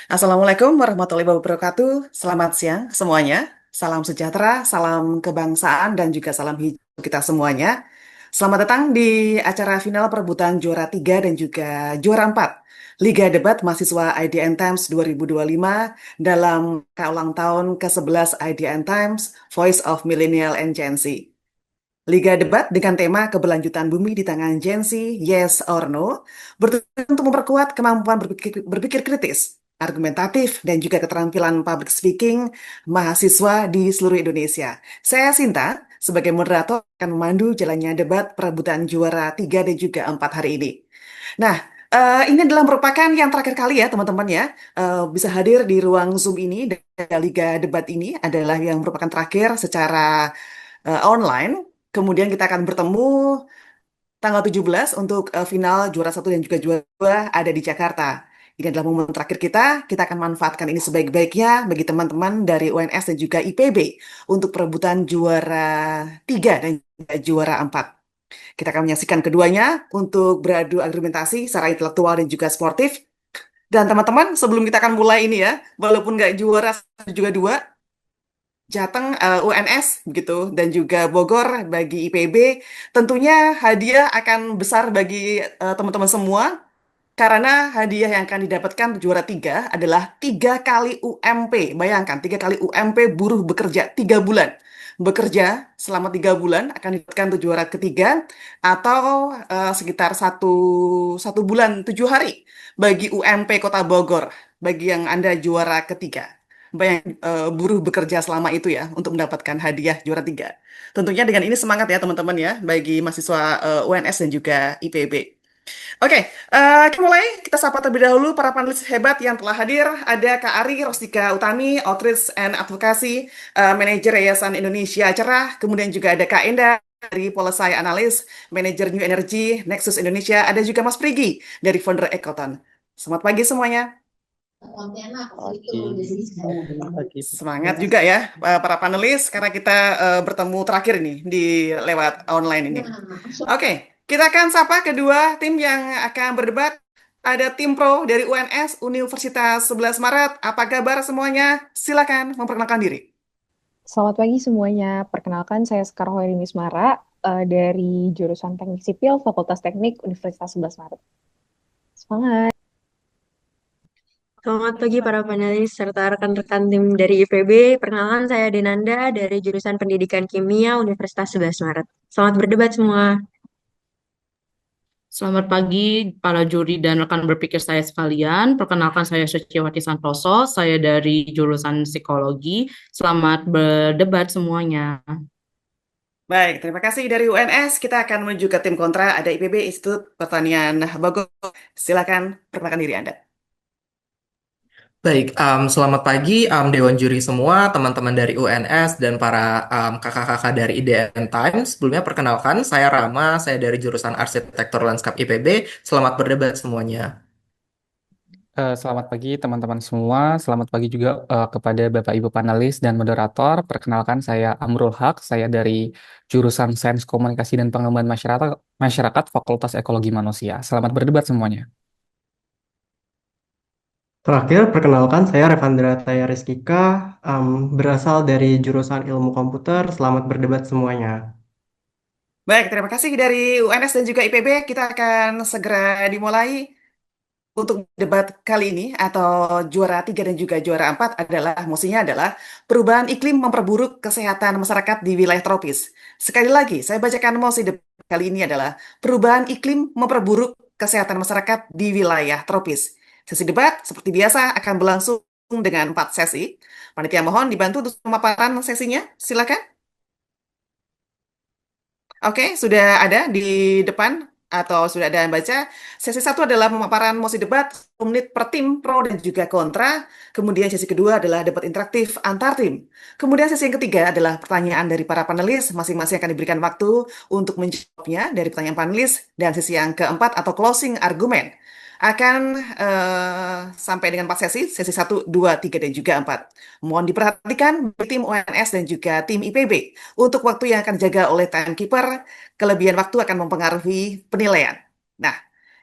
Assalamualaikum warahmatullahi wabarakatuh. Selamat siang semuanya. Salam sejahtera, salam kebangsaan, dan juga salam hijau kita semuanya. Selamat datang di acara final perebutan juara 3 dan juga juara 4 Liga Debat Mahasiswa IDN Times 2025 dalam ulang tahun ke-11 IDN Times Voice of Millennial and Gen Z. Liga debat dengan tema keberlanjutan bumi di tangan Gen Z, yes or no, bertujuan untuk memperkuat kemampuan berpikir kritis, argumentatif, dan juga keterampilan public speaking mahasiswa di seluruh Indonesia. Saya Sinta, sebagai moderator akan memandu jalannya debat perebutan juara 3 dan juga 4 hari ini. Nah, ini adalah merupakan yang terakhir kali ya teman-teman ya, bisa hadir di ruang Zoom ini, dan Liga debat ini adalah yang merupakan terakhir secara online. Kemudian kita akan bertemu tanggal 17 untuk final juara satu dan juga juara 2 ada di Jakarta. Ini adalah momen terakhir kita akan manfaatkan ini sebaik-baiknya bagi teman-teman dari UNS dan juga IPB untuk perebutan juara 3 dan juga juara 4. Kita akan menyaksikan keduanya untuk beradu argumentasi secara intelektual dan juga sportif. Dan teman-teman, sebelum kita akan mulai ini ya, walaupun nggak juara satu juga dua, Jateng UNS begitu dan juga Bogor bagi IPB, tentunya hadiah akan besar bagi teman-teman semua karena hadiah yang akan didapatkan juara 3 adalah 3 kali UMP. Bayangkan 3 kali UMP buruh bekerja 3 bulan. Bekerja selama 3 bulan akan didapatkan untuk juara ketiga atau sekitar satu bulan 7 hari bagi UMP Kota Bogor bagi yang Anda juara ketiga. Bayang buruh bekerja selama itu ya untuk mendapatkan hadiah juara 3. Tentunya dengan ini semangat ya teman-teman ya bagi mahasiswa UNS dan juga IPB. Oke, kita mulai. Kita sapa terlebih dahulu para panelis hebat yang telah hadir. Ada Kak Ari Rostika Utami, Outreach and Advocacy, Manajer Yayasan Indonesia Cerah. Kemudian juga ada Kak Enda dari Polesai Analis, Manajer New Energy, Nexus Indonesia. Ada juga Mas Prigi dari founder Ekoton. Selamat pagi semuanya. Pagi. Semangat juga ya para panelis karena kita bertemu terakhir ini di lewat online ini. Oke, kita akan sapa kedua tim yang akan berdebat. Ada tim pro dari UNS Universitas 11 Maret. Apa kabar semuanya? Silakan memperkenalkan diri. Selamat pagi semuanya. Perkenalkan saya Sekar Hoeri Mismara dari jurusan Teknik Sipil Fakultas Teknik Universitas 11 Maret. Semangat. Selamat pagi para panelis serta rekan-rekan tim dari IPB. Perkenalkan saya Denanda dari jurusan Pendidikan Kimia Universitas 11 Maret. Selamat berdebat semua. Selamat pagi para juri dan rekan berpikir saya sekalian. Perkenalkan saya Suciwati Santoso, saya dari jurusan Psikologi. Selamat berdebat semuanya. Baik, terima kasih dari UNS. Kita akan menuju ke tim kontra. Ada IPB, Institut Pertanian Bogor. Silakan perkenalkan diri Anda. Baik, selamat pagi Dewan Juri semua, teman-teman dari UNS dan para kakak-kakak dari IDN Times. Sebelumnya perkenalkan, saya Rama, saya dari jurusan Arsitektur Lanskap IPB. Selamat berdebat semuanya. Selamat pagi teman-teman semua. Selamat pagi juga kepada Bapak Ibu panelis dan moderator. Perkenalkan saya Amrul Haq. Saya dari jurusan Sains Komunikasi dan Pengembangan Masyarakat Fakultas Ekologi Manusia. Selamat berdebat semuanya. Terakhir, perkenalkan saya Revandra Taya Rizkika, berasal dari jurusan Ilmu Komputer. Selamat berdebat semuanya. Baik, terima kasih dari UNS dan juga IPB. Kita akan segera dimulai. Untuk debat kali ini atau juara 3 dan juga juara 4 adalah mosinya adalah perubahan iklim memperburuk kesehatan masyarakat di wilayah tropis. Sekali lagi, saya bacakan mosi debat kali ini adalah perubahan iklim memperburuk kesehatan masyarakat di wilayah tropis. Sesi debat seperti biasa akan berlangsung dengan 4 sesi. Panitia mohon dibantu untuk pemaparan sesinya. Silakan. Oke, sudah ada di depan atau sudah ada yang baca. Sesi satu adalah pemaparan mosi debat 1 menit per tim pro dan juga kontra. Kemudian sesi kedua adalah debat interaktif antar tim. Kemudian sesi yang ketiga adalah pertanyaan dari para panelis. Masing-masing akan diberikan waktu untuk menjawabnya dari pertanyaan panelis. Dan sesi yang keempat atau closing argumen akan sampai dengan 4 sesi, sesi satu, 2, 3, dan juga 4. Mohon diperhatikan bagi tim UNS dan juga tim IPB untuk waktu yang akan dijaga oleh timekeeper, kelebihan waktu akan mempengaruhi penilaian. Nah,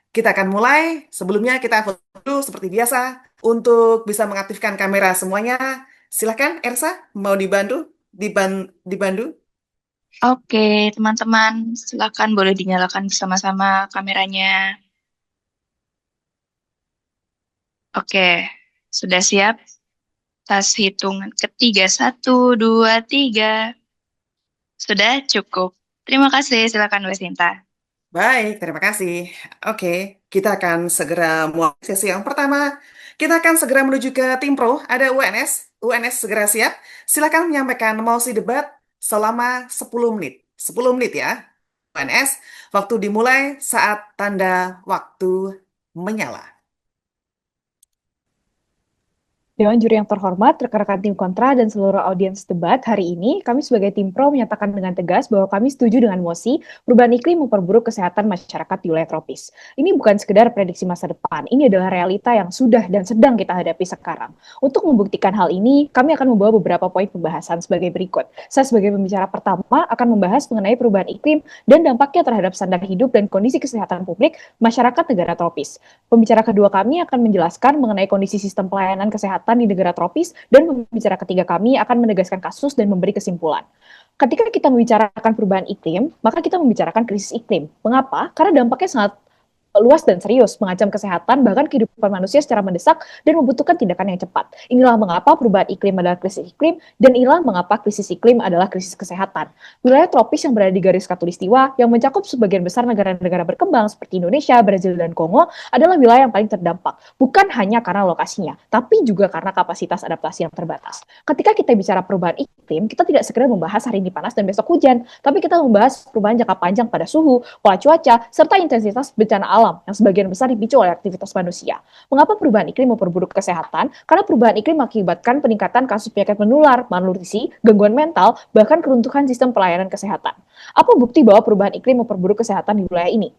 kita akan mulai. Sebelumnya kita foto dulu seperti biasa. untuk bisa mengaktifkan kamera semuanya. Silakan Ersa, mau dibantu? Oke, teman-teman, silakan boleh dinyalakan bersama-sama kameranya. Oke, sudah siap? Tas hitungan ketiga, 1, 2, 3. Sudah cukup. Terima kasih, silakan Wesinta. Baik, terima kasih. Oke, kita akan segera mulai sesi yang pertama. Kita akan segera menuju ke tim pro. Ada UNS. UNS segera siap. Silakan menyampaikan mosi debat selama 10 menit. 10 menit ya. UNS, waktu dimulai saat tanda waktu menyala. Dewan juri yang terhormat, rekan-rekan tim kontra, dan seluruh audiens debat, hari ini kami sebagai tim pro menyatakan dengan tegas bahwa kami setuju dengan mosi perubahan iklim memperburuk kesehatan masyarakat di wilayah tropis. Ini bukan sekedar prediksi masa depan, ini adalah realita yang sudah dan sedang kita hadapi sekarang. Untuk membuktikan hal ini, kami akan membawa beberapa poin pembahasan sebagai berikut. Saya sebagai pembicara pertama akan membahas mengenai perubahan iklim dan dampaknya terhadap standar hidup dan kondisi kesehatan publik masyarakat negara tropis. Pembicara kedua kami akan menjelaskan mengenai kondisi sistem pelayanan kesehatan di negara tropis, dan pembicara ketiga kami akan menegaskan kasus dan memberi kesimpulan. Ketika kita membicarakan perubahan iklim, maka kita membicarakan krisis iklim. Mengapa? Karena dampaknya sangat luas dan serius, mengancam kesehatan, bahkan kehidupan manusia secara mendesak, dan membutuhkan tindakan yang cepat. Inilah mengapa perubahan iklim adalah krisis iklim, dan inilah mengapa krisis iklim adalah krisis kesehatan. Wilayah tropis yang berada di garis khatulistiwa, yang mencakup sebagian besar negara-negara berkembang seperti Indonesia, Brazil, dan Kongo, adalah wilayah yang paling terdampak. Bukan hanya karena lokasinya, tapi juga karena kapasitas adaptasi yang terbatas. Ketika kita bicara perubahan iklim, kita tidak sekedar membahas hari ini panas dan besok hujan, tapi kita membahas perubahan jangka panjang pada suhu, pola cuaca, serta intensitas bencana alam yang sebagian besar dipicu oleh aktivitas manusia. Mengapa perubahan iklim memperburuk kesehatan? Karena perubahan iklim mengakibatkan peningkatan kasus penyakit menular, malnutrisi, gangguan mental, bahkan keruntuhan sistem pelayanan kesehatan. Apa bukti bahwa perubahan iklim memperburuk kesehatan di wilayah ini?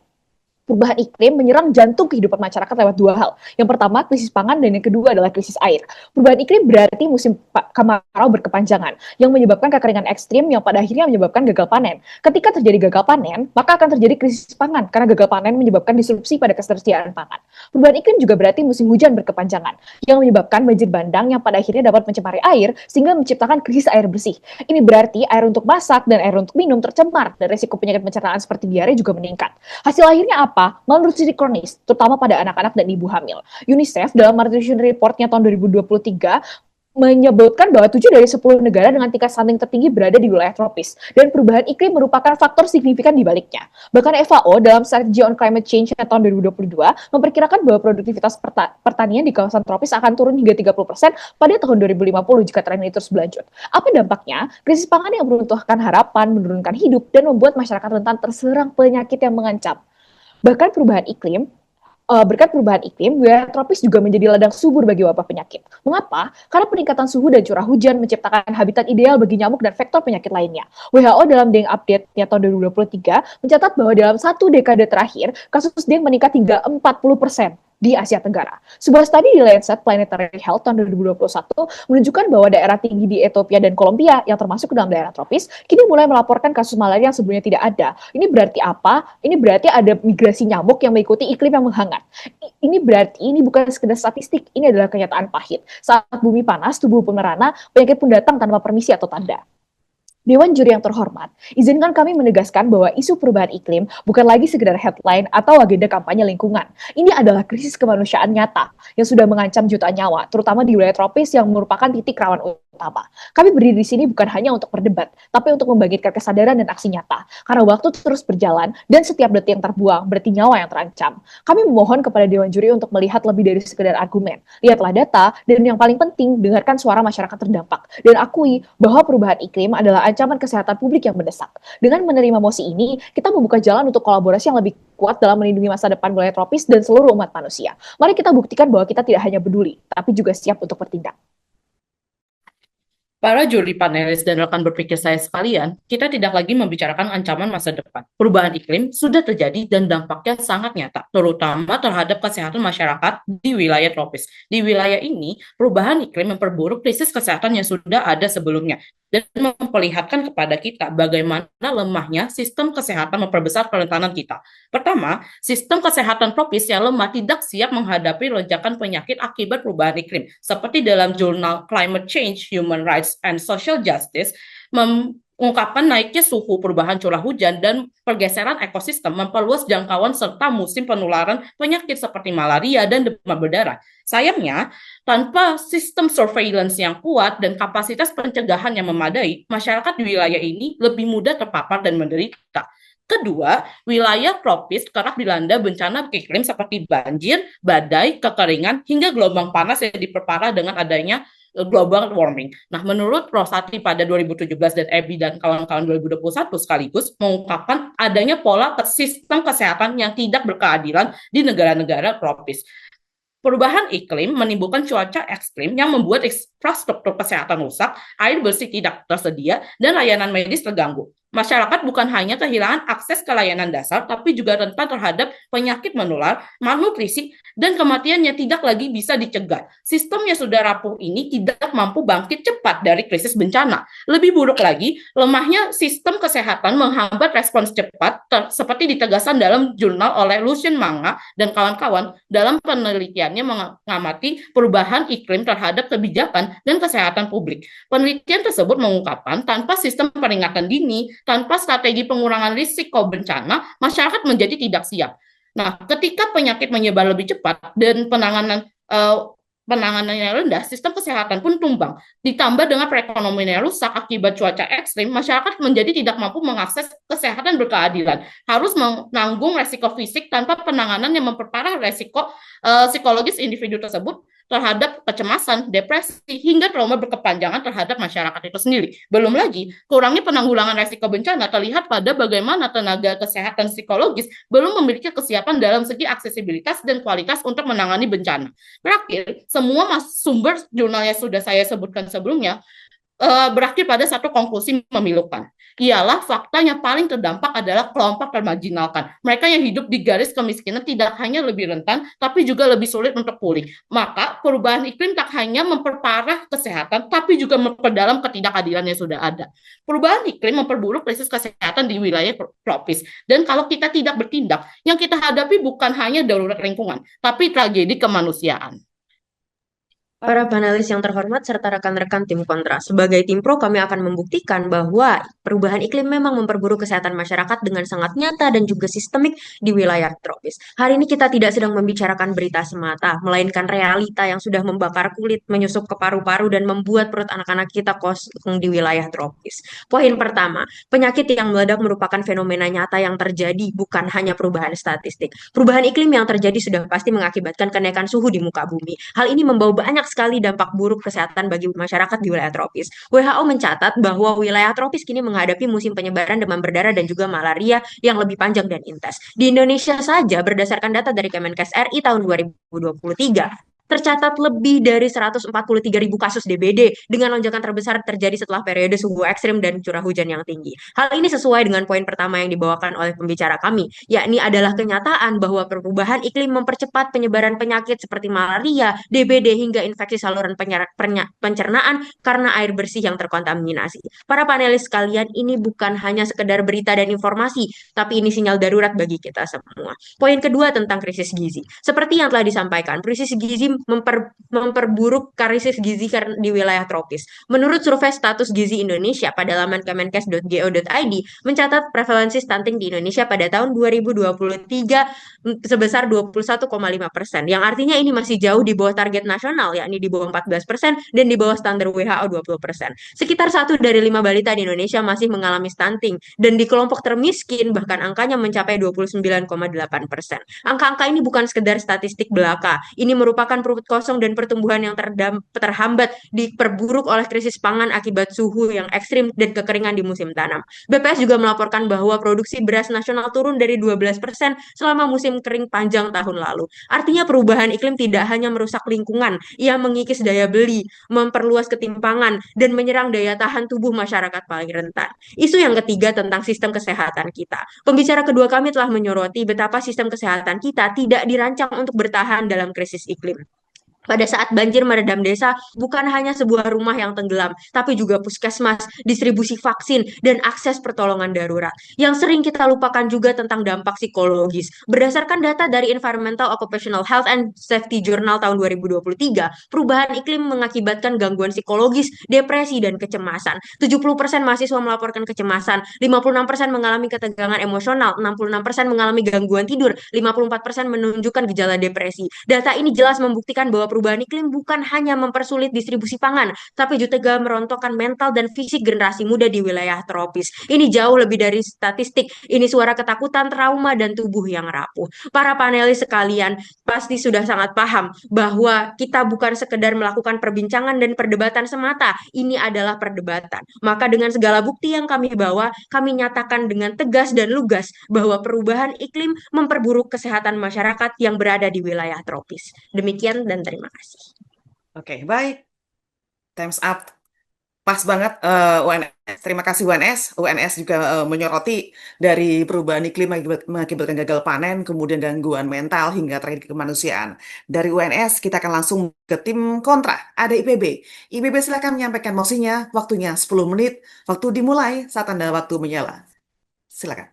Perubahan iklim menyerang jantung kehidupan masyarakat lewat dua hal. Yang pertama, krisis pangan, dan yang kedua adalah krisis air. Perubahan iklim berarti musim kemarau berkepanjangan, yang menyebabkan kekeringan ekstrim yang pada akhirnya menyebabkan gagal panen. Ketika terjadi gagal panen, maka akan terjadi krisis pangan, karena gagal panen menyebabkan disrupsi pada ketersediaan pangan. Perubahan iklim juga berarti musim hujan berkepanjangan, yang menyebabkan banjir bandang yang pada akhirnya dapat mencemari air, sehingga menciptakan krisis air bersih. Ini berarti air untuk masak dan air untuk minum tercemar, dan resiko penyakit pencernaan seperti diare juga meningkat. Hasil akhirnya apa? Malnutrisi kronis, terutama pada anak-anak dan ibu hamil. UNICEF dalam Malnutrition Report-nya tahun 2023 menyebutkan bahwa 7 dari 10 negara dengan tingkat stunting tertinggi berada di wilayah tropis, dan perubahan iklim merupakan faktor signifikan di baliknya. Bahkan FAO dalam Strategy on Climate Change tahun 2022 memperkirakan bahwa produktivitas pertanian di kawasan tropis akan turun hingga 30% pada tahun 2050 jika tren ini terus berlanjut. Apa dampaknya? Krisis pangan yang meruntuhkan harapan, menurunkan hidup, dan membuat masyarakat rentan terserang penyakit yang mengancam. Bahkan berkat perubahan iklim, wilayah tropis juga menjadi ladang subur bagi wabah penyakit. Mengapa? Karena peningkatan suhu dan curah hujan menciptakan habitat ideal bagi nyamuk dan vektor penyakit lainnya. WHO dalam Dengue Update-nya tahun 2023 mencatat bahwa dalam 1 dekade terakhir, kasus dengue meningkat hingga 40% di Asia Tenggara. Sebuah studi di Lancet Planetary Health tahun 2021 menunjukkan bahwa daerah tinggi di Ethiopia dan Kolombia yang termasuk dalam daerah tropis kini mulai melaporkan kasus malaria yang sebelumnya tidak ada. Ini berarti apa? Ini berarti ada migrasi nyamuk yang mengikuti iklim yang menghangat. Ini berarti ini bukan sekedar statistik, ini adalah kenyataan pahit. Saat bumi panas, tubuh pun merana, penyakit pun datang tanpa permisi atau tanda. Dewan juri yang terhormat, izinkan kami menegaskan bahwa isu perubahan iklim bukan lagi sekedar headline atau agenda kampanye lingkungan. Ini adalah krisis kemanusiaan nyata yang sudah mengancam jutaan nyawa, terutama di wilayah tropis yang merupakan titik rawan utama. Kami berdiri di sini bukan hanya untuk berdebat, tapi untuk membangkitkan kesadaran dan aksi nyata. Karena waktu terus berjalan dan setiap detik yang terbuang berarti nyawa yang terancam. Kami memohon kepada Dewan Juri untuk melihat lebih dari sekedar argumen. Lihatlah data, dan yang paling penting, dengarkan suara masyarakat terdampak. Dan akui bahwa perubahan iklim adalah ancaman kesehatan publik yang mendesak. Dengan menerima mosi ini, kita membuka jalan untuk kolaborasi yang lebih kuat dalam melindungi masa depan wilayah tropis dan seluruh umat manusia. Mari kita buktikan bahwa kita tidak hanya peduli, tapi juga siap untuk bertindak. Para juri panelis dan rekan berpikir saya sekalian, kita tidak lagi membicarakan ancaman masa depan. Perubahan iklim sudah terjadi dan dampaknya sangat nyata, terutama terhadap kesehatan masyarakat di wilayah tropis. Di wilayah ini, perubahan iklim memperburuk krisis kesehatan yang sudah ada sebelumnya dan memperlihatkan kepada kita bagaimana lemahnya sistem kesehatan memperbesar kerentanan kita. Pertama, sistem kesehatan tropis yang lemah tidak siap menghadapi lonjakan penyakit akibat perubahan iklim. Seperti dalam jurnal Climate Change, Human Rights, and Social Justice, mengungkapkan naiknya suhu, perubahan curah hujan, dan pergeseran ekosistem memperluas jangkauan serta musim penularan penyakit seperti malaria dan demam berdarah. Sayangnya, tanpa sistem surveillance yang kuat dan kapasitas pencegahan yang memadai, masyarakat di wilayah ini lebih mudah terpapar dan menderita. Kedua, wilayah tropis kerap dilanda bencana iklim seperti banjir, badai, kekeringan, hingga gelombang panas yang diperparah dengan adanya global warming. Nah, menurut Rosati pada 2017 dan EBI dan kawan-kawan 2021 sekaligus mengungkapkan adanya pola sistem kesehatan yang tidak berkeadilan di negara-negara tropis. Perubahan iklim menimbulkan cuaca ekstrim yang membuat infrastruktur kesehatan rusak, air bersih tidak tersedia, dan layanan medis terganggu. Masyarakat bukan hanya kehilangan akses ke layanan dasar, tapi juga rentan terhadap penyakit menular, malnutrisi, dan kematian yang tidak lagi bisa dicegah. Sistem yang sudah rapuh ini tidak mampu bangkit cepat dari krisis bencana. Lebih buruk lagi, lemahnya sistem kesehatan menghambat respons cepat, seperti ditegaskan dalam jurnal oleh Lucien Manga dan kawan-kawan dalam penelitiannya mengamati perubahan iklim terhadap kebijakan dan kesehatan publik. Penelitian tersebut mengungkapkan tanpa sistem peringatan dini, tanpa strategi pengurangan risiko bencana, masyarakat menjadi tidak siap. Nah, ketika penyakit menyebar lebih cepat dan penanganannya rendah, sistem kesehatan pun tumbang. Ditambah dengan perekonomian yang rusak akibat cuaca ekstrim, masyarakat menjadi tidak mampu mengakses kesehatan berkeadilan. Harus menanggung resiko fisik tanpa penanganan yang memperparah resiko psikologis individu tersebut terhadap kecemasan, depresi, hingga trauma berkepanjangan terhadap masyarakat itu sendiri. Belum lagi, kurangnya penanggulangan resiko bencana terlihat pada bagaimana tenaga kesehatan psikologis belum memiliki kesiapan dalam segi aksesibilitas dan kualitas untuk menangani bencana. Terakhir, semua sumber jurnal yang sudah saya sebutkan sebelumnya berakhir pada satu konklusi memilukan. Ialah fakta yang paling terdampak adalah kelompok termarginalkan. Mereka yang hidup di garis kemiskinan tidak hanya lebih rentan, tapi juga lebih sulit untuk pulih. Maka perubahan iklim tak hanya memperparah kesehatan, tapi juga memperdalam ketidakadilan yang sudah ada. Perubahan iklim memperburuk krisis kesehatan di wilayah tropis. Dan kalau kita tidak bertindak, yang kita hadapi bukan hanya darurat lingkungan, tapi tragedi kemanusiaan. Para panelis yang terhormat serta rekan-rekan tim kontra, sebagai tim pro kami akan membuktikan bahwa perubahan iklim memang memperburuk kesehatan masyarakat dengan sangat nyata dan juga sistemik di wilayah tropis. Hari ini kita tidak sedang membicarakan berita semata, melainkan realita yang sudah membakar kulit, menyusup ke paru-paru, dan membuat perut anak-anak kita kosong di wilayah tropis. Poin pertama, penyakit yang meledak merupakan fenomena nyata yang terjadi, bukan hanya perubahan statistik. Perubahan iklim yang terjadi sudah pasti mengakibatkan kenaikan suhu di muka bumi. Hal ini membawa banyak sekali dampak buruk kesehatan bagi masyarakat di wilayah tropis. WHO mencatat bahwa wilayah tropis kini menghadapi musim penyebaran demam berdarah dan juga malaria yang lebih panjang dan intens. Di Indonesia saja, berdasarkan data dari Kemenkes RI tahun 2023, tercatat lebih dari 143.000 kasus DBD dengan lonjakan terbesar terjadi setelah periode suhu ekstrim dan curah hujan yang tinggi. Hal ini sesuai dengan poin pertama yang dibawakan oleh pembicara kami, yakni adalah kenyataan bahwa perubahan iklim mempercepat penyebaran penyakit seperti malaria, DBD, hingga infeksi saluran pencernaan karena air bersih yang terkontaminasi. Para panelis sekalian, ini bukan hanya sekedar berita dan informasi, tapi ini sinyal darurat bagi kita semua. Poin kedua tentang krisis gizi. Seperti yang telah disampaikan, krisis gizi memperburuk krisis gizi di wilayah tropis. Menurut survei status gizi Indonesia pada laman kemenkes.go.id mencatat prevalensi stunting di Indonesia pada tahun 2023 sebesar 21,5%, yang artinya ini masih jauh di bawah target nasional, yakni di bawah 14% dan di bawah standar WHO 20%. Sekitar 1 dari 5 balita di Indonesia masih mengalami stunting, dan di kelompok termiskin bahkan angkanya mencapai 29,8%. Angka-angka ini bukan sekedar statistik belaka, ini merupakan perut kosong dan pertumbuhan yang terhambat diperburuk oleh krisis pangan akibat suhu yang ekstrim dan kekeringan di musim tanam. BPS juga melaporkan bahwa produksi beras nasional turun dari 12% selama musim kering panjang tahun lalu. Artinya perubahan iklim tidak hanya merusak lingkungan, ia mengikis daya beli, memperluas ketimpangan, dan menyerang daya tahan tubuh masyarakat paling rentan. Isu yang ketiga tentang sistem kesehatan kita. Pembicara kedua kami telah menyoroti betapa sistem kesehatan kita tidak dirancang untuk bertahan dalam krisis iklim. Pada saat banjir meredam desa, bukan hanya sebuah rumah yang tenggelam, tapi juga puskesmas, distribusi vaksin, dan akses pertolongan darurat. Yang sering kita lupakan juga tentang dampak psikologis. Berdasarkan data dari Environmental Occupational Health and Safety Journal tahun 2023, perubahan iklim mengakibatkan gangguan psikologis, depresi, dan kecemasan. 70% mahasiswa melaporkan kecemasan, 56% mengalami ketegangan emosional, 66% mengalami gangguan tidur, 54% menunjukkan gejala depresi. Data ini jelas membuktikan bahwa perubahan iklim bukan hanya mempersulit distribusi pangan, tapi juga merontokkan mental dan fisik generasi muda di wilayah tropis. Ini jauh lebih dari statistik, ini suara ketakutan, trauma, dan tubuh yang rapuh. Para panelis sekalian pasti sudah sangat paham bahwa kita bukan sekedar melakukan perbincangan dan perdebatan semata, ini adalah perdebatan. Maka dengan segala bukti yang kami bawa, kami nyatakan dengan tegas dan lugas bahwa perubahan iklim memperburuk kesehatan masyarakat yang berada di wilayah tropis. Demikian dan terima kasih. Oke, baik. Time's up. Pas banget UNS. Terima kasih UNS. UNS juga menyoroti dari perubahan iklim mengakibatkan gagal panen, kemudian gangguan mental hingga terakhir kemanusiaan. Dari UNS kita akan langsung ke tim kontra. Ada IPB. IPB silakan menyampaikan mosinya. Waktunya 10 menit. Waktu dimulai saat Anda waktu menyala. Silakan.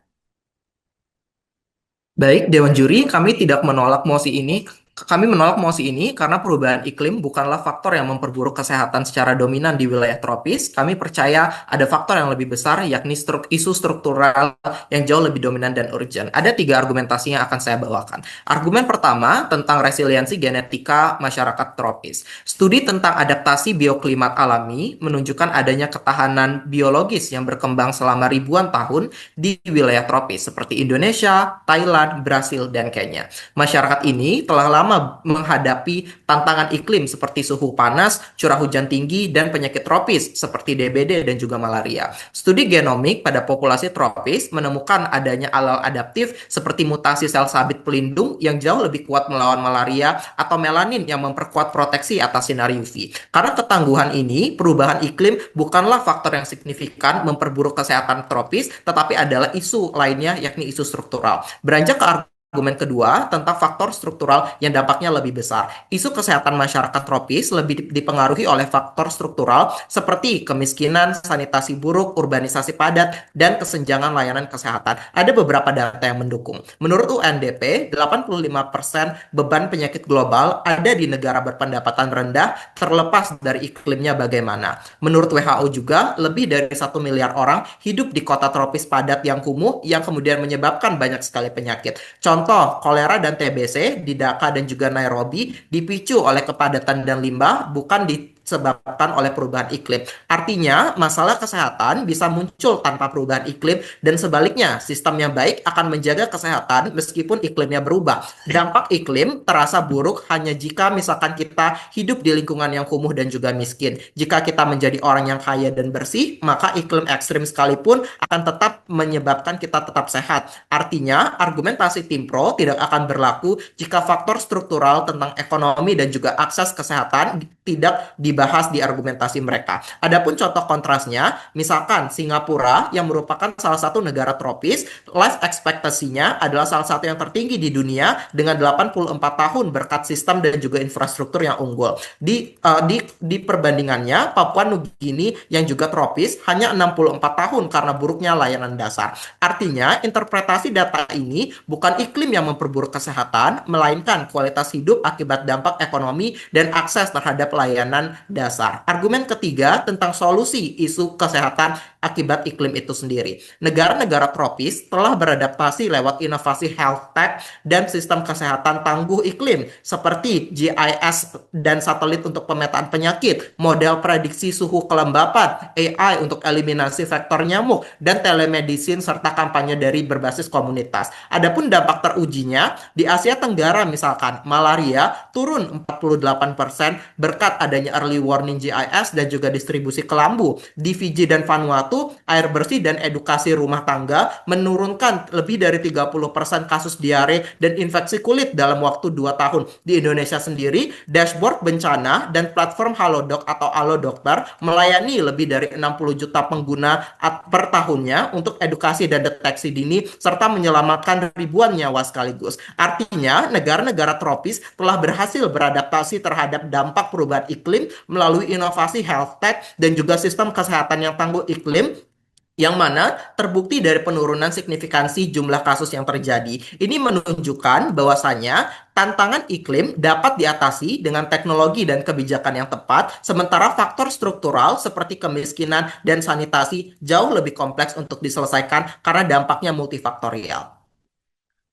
Baik, Dewan Juri, kami tidak menolak mosi ini. Kami menolak mosi ini karena perubahan iklim bukanlah faktor yang memperburuk kesehatan secara dominan di wilayah tropis. Kami percaya ada faktor yang lebih besar, yakni isu struktural yang jauh lebih dominan dan urgent. Ada 3 argumentasi yang akan saya bawakan. Argumen pertama tentang resiliensi genetika masyarakat tropis. Studi tentang adaptasi bioklimat alami menunjukkan adanya ketahanan biologis yang berkembang selama ribuan tahun di wilayah tropis seperti Indonesia, Thailand, Brasil, dan Kenya. Masyarakat ini telah lama menghadapi tantangan iklim seperti suhu panas, curah hujan tinggi, dan penyakit tropis seperti DBD dan juga malaria. Studi genomik pada populasi tropis menemukan adanya alel adaptif seperti mutasi sel sabit pelindung yang jauh lebih kuat melawan malaria atau melanin yang memperkuat proteksi atas sinar UV. Karena ketangguhan ini, perubahan iklim bukanlah faktor yang signifikan memperburuk kesehatan tropis, tetapi adalah isu lainnya yakni isu struktural. Beranjak ke argumen kedua tentang faktor struktural yang dampaknya lebih besar. Isu kesehatan masyarakat tropis lebih dipengaruhi oleh faktor struktural seperti kemiskinan, sanitasi buruk, urbanisasi padat, dan kesenjangan layanan kesehatan. Ada beberapa data yang mendukung. Menurut UNDP, 85% beban penyakit global ada di negara berpendapatan rendah terlepas dari iklimnya bagaimana. Menurut WHO juga, lebih dari 1 miliar orang hidup di kota tropis padat yang kumuh yang kemudian menyebabkan banyak sekali penyakit. Contoh, kolera dan TBC di Dhaka dan juga Nairobi dipicu oleh kepadatan dan limbah, bukan disebabkan oleh perubahan iklim. Artinya, masalah kesehatan bisa muncul tanpa perubahan iklim dan sebaliknya, sistem yang baik akan menjaga kesehatan meskipun iklimnya berubah. Dampak iklim terasa buruk hanya jika misalkan kita hidup di lingkungan yang kumuh dan juga miskin. Jika kita menjadi orang yang kaya dan bersih, maka iklim ekstrim sekalipun akan tetap menyebabkan kita tetap sehat. Artinya, argumentasi tim pro tidak akan berlaku jika faktor struktural tentang ekonomi dan juga akses kesehatan tidak dibahas di argumentasi mereka. Adapun contoh kontrasnya, misalkan Singapura yang merupakan salah satu negara tropis, life expectancy-nya adalah salah satu yang tertinggi di dunia dengan 84 tahun berkat sistem dan juga infrastruktur yang unggul. Di perbandingannya, Papua Nugini yang juga tropis hanya 64 tahun karena buruknya layanan dasar. Artinya, interpretasi data ini bukan iklim yang memperburuk kesehatan, melainkan kualitas hidup akibat dampak ekonomi dan akses terhadap layanan dasar. Argumen ketiga tentang solusi isu kesehatan akibat iklim itu sendiri. Negara-negara tropis telah beradaptasi lewat inovasi health tech dan sistem kesehatan tangguh iklim seperti GIS dan satelit untuk pemetaan penyakit, model prediksi suhu kelembapan, AI untuk eliminasi vektor nyamuk, dan telemedicine serta kampanye dari berbasis komunitas. Adapun dampak terujinya, di Asia Tenggara misalkan, malaria turun 48% berkat adanya early warning GIS dan juga distribusi kelambu. Di Fiji dan Vanuatu, air bersih dan edukasi rumah tangga menurunkan lebih dari 30% kasus diare dan infeksi kulit dalam waktu 2 tahun. Di Indonesia sendiri, dashboard bencana dan platform Halodoc atau Halo Dokter melayani lebih dari 60 juta pengguna per tahunnya untuk edukasi dan deteksi dini serta menyelamatkan ribuan nyawa sekaligus. Artinya, negara-negara tropis telah berhasil beradaptasi terhadap dampak perubahan iklim melalui inovasi health tech dan juga sistem kesehatan yang tangguh iklim yang mana terbukti dari penurunan signifikansi jumlah kasus yang terjadi. Ini menunjukkan bahwasanya tantangan iklim dapat diatasi dengan teknologi dan kebijakan yang tepat, sementara faktor struktural seperti kemiskinan dan sanitasi jauh lebih kompleks untuk diselesaikan karena dampaknya multifaktorial.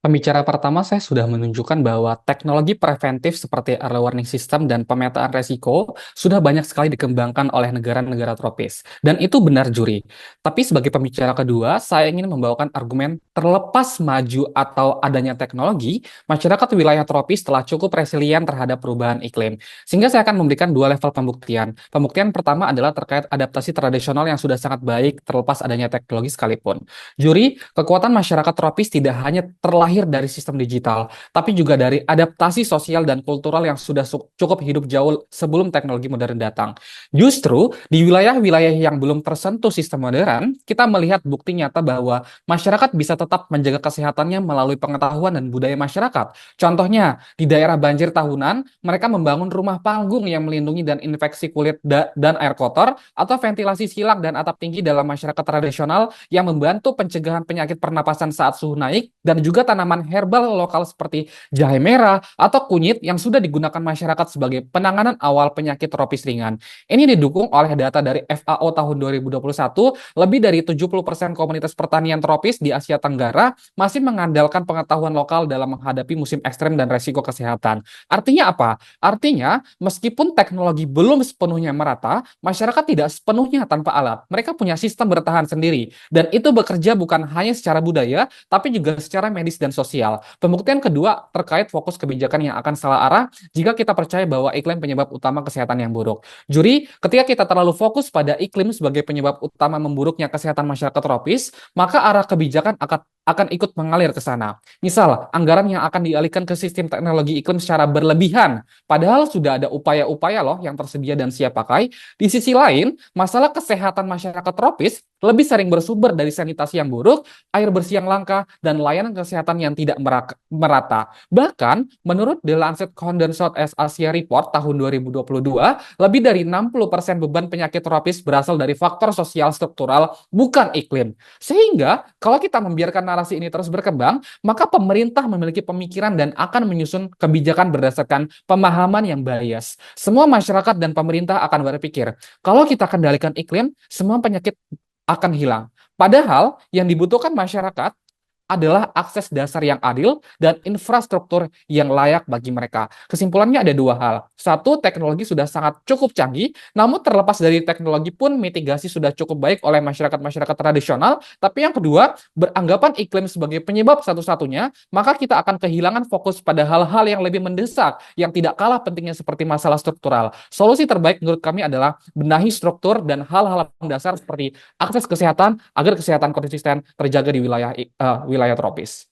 Pembicara pertama saya sudah menunjukkan bahwa teknologi preventif seperti early warning system dan pemetaan resiko sudah banyak sekali dikembangkan oleh negara-negara tropis. Dan itu benar juri. Tapi sebagai pembicara kedua, saya ingin membawakan argumen terlepas maju atau adanya teknologi, masyarakat wilayah tropis telah cukup resilient terhadap perubahan iklim. Sehingga saya akan memberikan dua level pembuktian. Pembuktian pertama adalah terkait adaptasi tradisional yang sudah sangat baik terlepas adanya teknologi sekalipun. Juri, kekuatan masyarakat tropis tidak hanya terlahir dari sistem digital, tapi juga dari adaptasi sosial dan kultural yang sudah cukup hidup jauh sebelum teknologi modern datang. Justru di wilayah-wilayah yang belum tersentuh sistem modern, kita melihat bukti nyata bahwa masyarakat bisa tetap menjaga kesehatannya melalui pengetahuan dan budaya masyarakat. Contohnya, di daerah banjir tahunan, mereka membangun rumah panggung yang melindungi dan infeksi kulit dan air kotor, atau ventilasi silang dan atap tinggi dalam masyarakat tradisional yang membantu pencegahan penyakit pernapasan saat suhu naik, dan juga tanaman herbal lokal seperti jahe merah atau kunyit yang sudah digunakan masyarakat sebagai penanganan awal penyakit tropis ringan. Ini didukung oleh data dari FAO tahun 2021, lebih dari 70% komunitas pertanian tropis di Asia Tenggara masih mengandalkan pengetahuan lokal dalam menghadapi musim ekstrem dan resiko kesehatan. Artinya apa? Artinya, meskipun teknologi belum sepenuhnya merata, masyarakat tidak sepenuhnya tanpa alat. Mereka punya sistem bertahan sendiri, dan itu bekerja bukan hanya secara budaya, tapi juga secara medis dan sosial. Pembuktian kedua terkait fokus kebijakan yang akan salah arah jika kita percaya bahwa iklim penyebab utama kesehatan yang buruk. Juri, ketika kita terlalu fokus pada iklim sebagai penyebab utama memburuknya kesehatan masyarakat tropis, maka arah kebijakan akan ikut mengalir ke sana. Misal, anggaran yang akan dialihkan ke sistem teknologi iklim secara berlebihan, padahal sudah ada upaya-upaya loh yang tersedia dan siap pakai. Di sisi lain, masalah kesehatan masyarakat tropis lebih sering bersumber dari sanitasi yang buruk, air bersih yang langka, dan layanan kesehatan yang tidak merata. Bahkan, menurut The Lancet Condensed as Asia Report tahun 2022, lebih dari 60% beban penyakit tropis berasal dari faktor sosial struktural, bukan iklim. Sehingga, kalau kita membiarkan narasi ini terus berkembang, maka pemerintah memiliki pemikiran dan akan menyusun kebijakan berdasarkan pemahaman yang bias. Semua masyarakat dan pemerintah akan berpikir, kalau kita kendalikan iklim, semua penyakit akan hilang. Padahal yang dibutuhkan masyarakat adalah akses dasar yang adil dan infrastruktur yang layak bagi mereka. Kesimpulannya ada dua hal. Satu, teknologi sudah sangat cukup canggih, namun terlepas dari teknologi pun mitigasi sudah cukup baik oleh masyarakat-masyarakat tradisional. Tapi yang kedua, beranggapan iklim sebagai penyebab satu-satunya, maka kita akan kehilangan fokus pada hal-hal yang lebih mendesak, yang tidak kalah pentingnya seperti masalah struktural. Solusi terbaik menurut kami adalah benahi struktur dan hal-hal mendasar seperti akses kesehatan, agar kesehatan konsisten terjaga di wilayah tropis.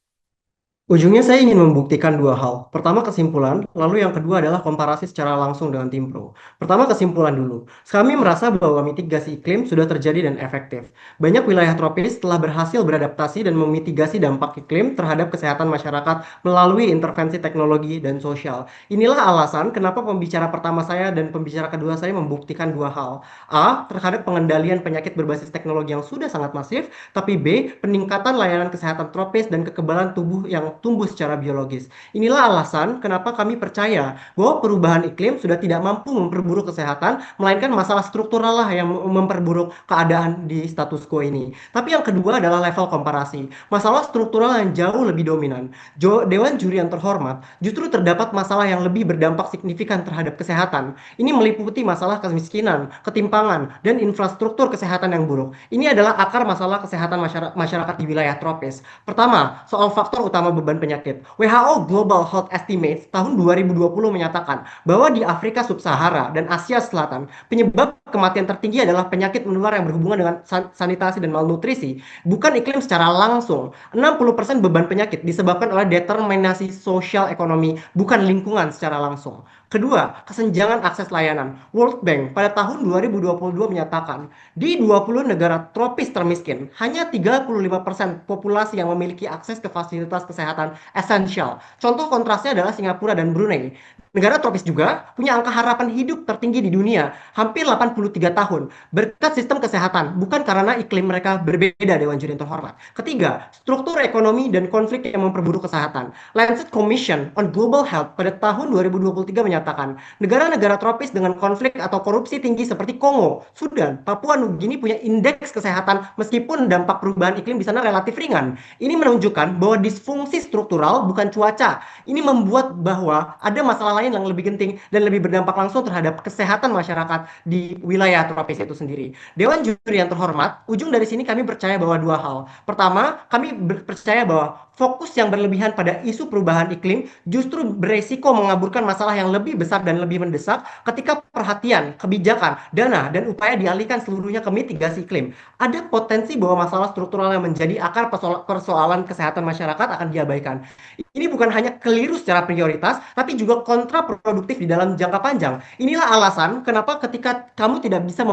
Ujungnya saya ingin membuktikan dua hal. Pertama kesimpulan, lalu yang kedua adalah komparasi secara langsung dengan tim pro. Pertama kesimpulan dulu. Kami merasa bahwa mitigasi iklim sudah terjadi dan efektif. Banyak wilayah tropis telah berhasil beradaptasi dan memitigasi dampak iklim terhadap kesehatan masyarakat melalui intervensi teknologi dan sosial. Inilah alasan kenapa pembicara pertama saya dan pembicara kedua saya membuktikan dua hal. A, terhadap pengendalian penyakit berbasis teknologi yang sudah sangat masif, tapi B, peningkatan layanan kesehatan tropis dan kekebalan tubuh yang dapat tumbuh secara biologis. Inilah alasan kenapa kami percaya bahwa perubahan iklim sudah tidak mampu memperburuk kesehatan, melainkan masalah struktural lah yang memperburuk keadaan di status quo ini. Tapi yang kedua adalah level komparasi. Masalah struktural yang jauh lebih dominan. Dewan Juri yang terhormat, justru terdapat masalah yang lebih berdampak signifikan terhadap kesehatan. Ini meliputi masalah kemiskinan, ketimpangan, dan infrastruktur kesehatan yang buruk. Ini adalah akar masalah kesehatan masyarakat di wilayah tropis. Pertama, soal faktor utama beban penyakit. WHO Global Health Estimates tahun 2020 menyatakan bahwa di Afrika Sub-Sahara dan Asia Selatan, penyebab kematian tertinggi adalah penyakit menular yang berhubungan dengan sanitasi dan malnutrisi, bukan iklim secara langsung. 60% beban penyakit disebabkan oleh determinasi sosial ekonomi, bukan lingkungan secara langsung. Kedua, kesenjangan akses layanan. World Bank pada tahun 2022 menyatakan, di 20 negara tropis termiskin, hanya 35% populasi yang memiliki akses ke fasilitas kesehatan esensial. Contoh kontrasnya adalah Singapura dan Brunei. Negara tropis juga punya angka harapan hidup tertinggi di dunia, hampir 83 tahun, berkat sistem kesehatan, bukan karena iklim mereka berbeda, Dewan Juri yang terhormat. Ketiga, struktur ekonomi dan konflik yang memperburuk kesehatan. Lancet Commission on Global Health pada tahun 2023 menyatakan, negara-negara tropis dengan konflik atau korupsi tinggi seperti Kongo, Sudan, Papua Nugini punya indeks kesehatan meskipun dampak perubahan iklim di sana relatif ringan. Ini menunjukkan bahwa disfungsi struktural bukan cuaca. Ini membuat bahwa ada masalah lain yang lebih genting dan lebih berdampak langsung terhadap kesehatan masyarakat di wilayah tropis itu sendiri. Dewan Juri yang terhormat, ujung dari sini kami percaya bahwa dua hal. Pertama, kami percaya bahwa fokus yang berlebihan pada isu perubahan iklim justru beresiko mengaburkan masalah yang lebih besar dan lebih mendesak ketika perhatian, kebijakan, dana, dan upaya dialihkan seluruhnya ke mitigasi iklim. Ada potensi bahwa masalah struktural yang menjadi akar persoalan kesehatan masyarakat akan diabaikan. Ini bukan hanya keliru secara prioritas, tapi juga kontraproduktif di dalam jangka panjang. Inilah alasan kenapa ketika kamu tidak bisa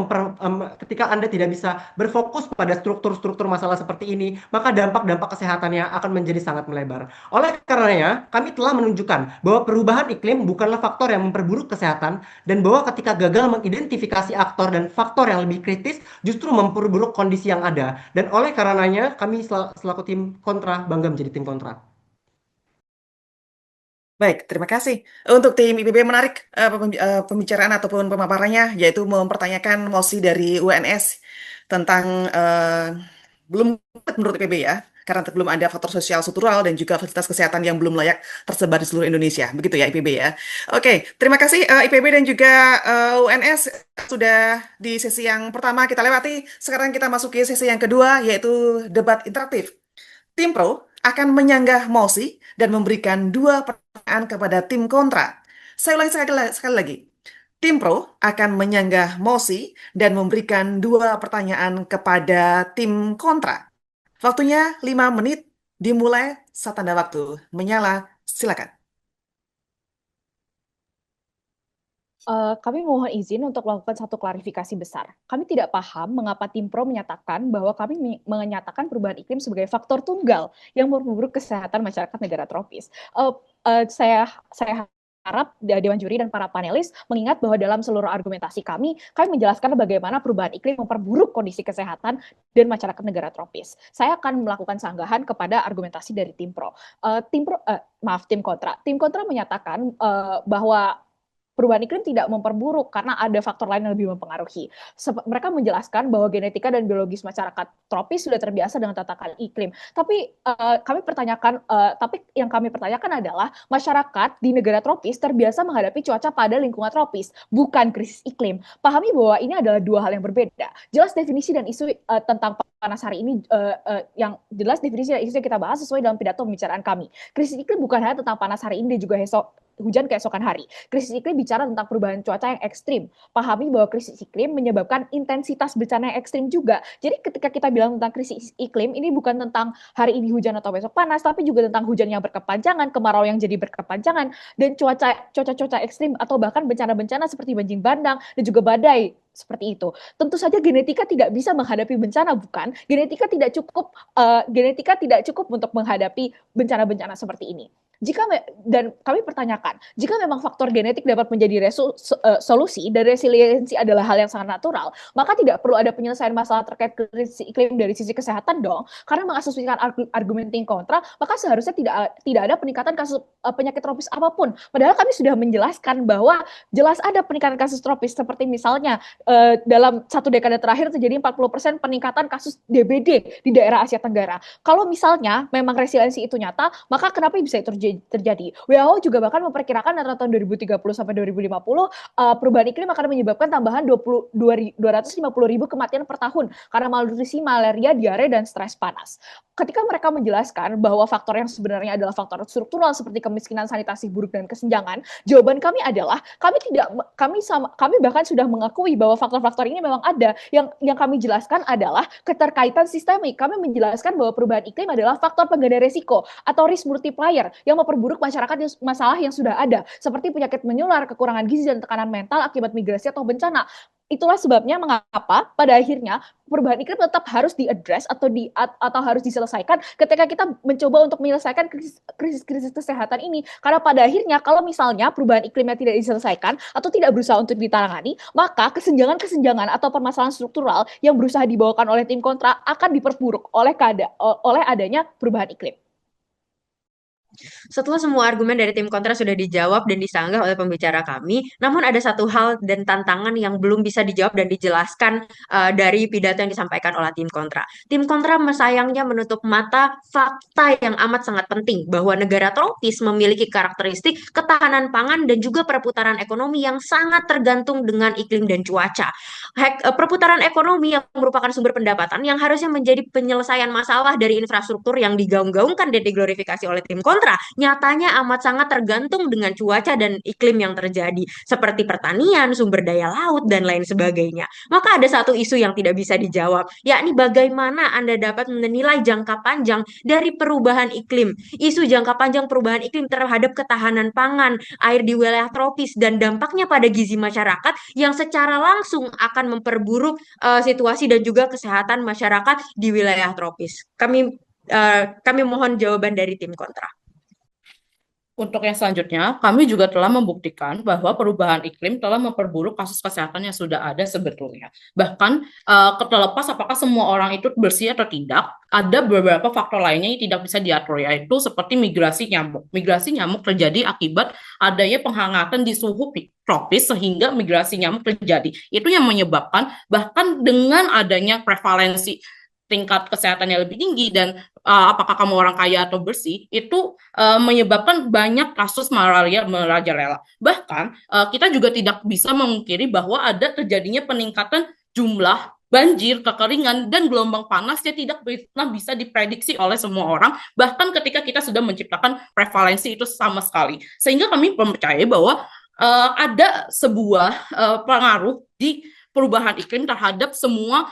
ketika Anda tidak bisa berfokus pada struktur-struktur masalah seperti ini, maka dampak-dampak kesehatannya akan menjadi sangat melebar. Oleh karenanya, kami telah menunjukkan bahwa perubahan iklim bukanlah faktor yang memperburuk kesehatan, dan bahwa ketika gagal mengidentifikasi aktor dan faktor yang lebih kritis, justru memperburuk kondisi yang ada. Dan oleh karenanya, kami selaku tim kontra bangga menjadi tim kontra. Baik, terima kasih. Untuk tim IPB menarik pembicaraan ataupun pemaparannya, yaitu mempertanyakan mosi dari UNS tentang belum kuat menurut IPB ya, karena belum ada faktor sosial struktural dan juga fasilitas kesehatan yang belum layak tersebar di seluruh Indonesia. Begitu ya IPB ya. Oke, terima kasih IPB dan juga UNS sudah di sesi yang pertama kita lewati. Sekarang kita masuki sesi yang kedua, yaitu debat interaktif. Tim pro akan menyanggah mosi dan memberikan 2 pertanyaan kepada tim kontra. Saya ulangi sekali lagi. Tim pro akan menyanggah mosi dan memberikan 2 pertanyaan kepada tim kontra. Waktunya 5 menit, dimulai saat tanda waktu menyala. Silakan. Kami mohon izin untuk melakukan satu klarifikasi besar. Kami tidak paham mengapa tim pro menyatakan bahwa kami menyatakan perubahan iklim sebagai faktor tunggal yang memperburuk kesehatan masyarakat negara tropis. Saya harap Dewan Juri dan para panelis mengingat bahwa dalam seluruh argumentasi kami menjelaskan bagaimana perubahan iklim memperburuk kondisi kesehatan dan masyarakat negara tropis. Saya akan melakukan sanggahan kepada argumentasi dari tim pro. Tim kontra. Tim kontra menyatakan bahwa perubahan iklim tidak memperburuk karena ada faktor lain yang lebih mempengaruhi. Mereka menjelaskan bahwa genetika dan biologis masyarakat tropis sudah terbiasa dengan tatakan iklim. Tapi yang kami pertanyakan adalah masyarakat di negara tropis terbiasa menghadapi cuaca pada lingkungan tropis, bukan krisis iklim. Pahami bahwa ini adalah 2 hal yang berbeda. Jelas definisi dan isu tentang panas hari ini yang jelas definisi dan isu yang kita bahas sesuai dalam pidato pembicaraan kami. Krisis iklim bukan hanya tentang panas hari ini dan juga hujan keesokan hari. Krisis iklim bicara tentang perubahan cuaca yang ekstrim. Pahami bahwa krisis iklim menyebabkan intensitas bencana yang ekstrim juga. Jadi ketika kita bilang tentang krisis iklim, ini bukan tentang hari ini hujan atau besok panas, tapi juga tentang hujan yang berkepanjangan, kemarau yang jadi berkepanjangan, dan cuaca ekstrim atau bahkan bencana-bencana seperti banjir bandang dan juga badai seperti itu. Tentu saja genetika tidak bisa menghadapi bencana, bukan? Genetika tidak cukup untuk menghadapi bencana-bencana seperti ini. Dan kami pertanyakan, jika memang faktor genetik dapat menjadi solusi dan resiliensi adalah hal yang sangat natural, maka tidak perlu ada penyelesaian masalah terkait krisis iklim dari sisi kesehatan dong. Karena mengasumsikan argumen tim kontra, maka seharusnya tidak ada peningkatan kasus penyakit tropis apapun. Padahal kami sudah menjelaskan bahwa jelas ada peningkatan kasus tropis, seperti misalnya dalam 1 dekade terakhir terjadi 40% peningkatan kasus DBD di daerah Asia Tenggara. Kalau misalnya memang resiliensi itu nyata, maka kenapa bisa itu terjadi? WHO juga bahkan memperkirakan antara tahun 2030 sampai 2050 perubahan iklim akan menyebabkan tambahan 250.000 kematian per tahun karena malnutrisi, malaria, diare, dan stres panas. Ketika mereka menjelaskan bahwa faktor yang sebenarnya adalah faktor struktural seperti kemiskinan, sanitasi buruk, dan kesenjangan, jawaban kami adalah kami bahkan sudah mengakui bahwa faktor-faktor ini memang ada. Yang kami jelaskan adalah keterkaitan sistemik. Kami menjelaskan bahwa perubahan iklim adalah faktor pengganda resiko atau risk multiplier yang memperburuk masalah yang sudah ada, seperti penyakit menular, kekurangan gizi, dan tekanan mental akibat migrasi atau bencana. Itulah sebabnya mengapa pada akhirnya perubahan iklim tetap harus diadres atau harus diselesaikan ketika kita mencoba untuk menyelesaikan krisis kesehatan ini. Karena pada akhirnya kalau misalnya perubahan iklimnya tidak diselesaikan atau tidak berusaha untuk ditangani, maka kesenjangan-kesenjangan atau permasalahan struktural yang berusaha dibawakan oleh tim kontra akan diperburuk oleh adanya perubahan iklim. Setelah semua argumen dari tim kontra sudah dijawab dan disanggah oleh pembicara kami, namun ada satu hal dan tantangan yang belum bisa dijawab dan dijelaskan dari pidato yang disampaikan oleh tim kontra. Tim kontra sayangnya menutup mata fakta yang amat sangat penting bahwa negara tropis memiliki karakteristik ketahanan pangan dan juga perputaran ekonomi yang sangat tergantung dengan iklim dan cuaca. Perputaran ekonomi yang merupakan sumber pendapatan yang harusnya menjadi penyelesaian masalah dari infrastruktur yang digaung-gaungkan dan diglorifikasi oleh tim kontra, nyatanya amat sangat tergantung dengan cuaca dan iklim yang terjadi, seperti pertanian, sumber daya laut, dan lain sebagainya. Maka ada satu isu yang tidak bisa dijawab, yakni bagaimana Anda dapat menilai jangka panjang dari perubahan iklim. Isu jangka panjang perubahan iklim terhadap ketahanan pangan, air di wilayah tropis, dan dampaknya pada gizi masyarakat yang secara langsung akan memperburuk situasi dan juga kesehatan masyarakat di wilayah tropis. Kami mohon jawaban dari tim kontra. Untuk yang selanjutnya, kami juga telah membuktikan bahwa perubahan iklim telah memperburuk kasus kesehatan yang sudah ada sebetulnya. Bahkan terlepas apakah semua orang itu bersih atau tidak, ada beberapa faktor lainnya yang tidak bisa diatur, yaitu seperti migrasi nyamuk. Migrasi nyamuk terjadi akibat adanya penghangatan di suhu tropis sehingga migrasi nyamuk terjadi. Itu yang menyebabkan bahkan dengan adanya prevalensi tingkat kesehatannya lebih tinggi dan apakah kamu orang kaya atau bersih, itu menyebabkan banyak kasus malaria merajalela. Bahkan kita juga tidak bisa memungkiri bahwa ada terjadinya peningkatan jumlah banjir, kekeringan, dan gelombang panas yang tidak pernah bisa diprediksi oleh semua orang, bahkan ketika kita sudah menciptakan prevalensi itu sama sekali. Sehingga kami percaya bahwa ada sebuah pengaruh di perubahan iklim terhadap semua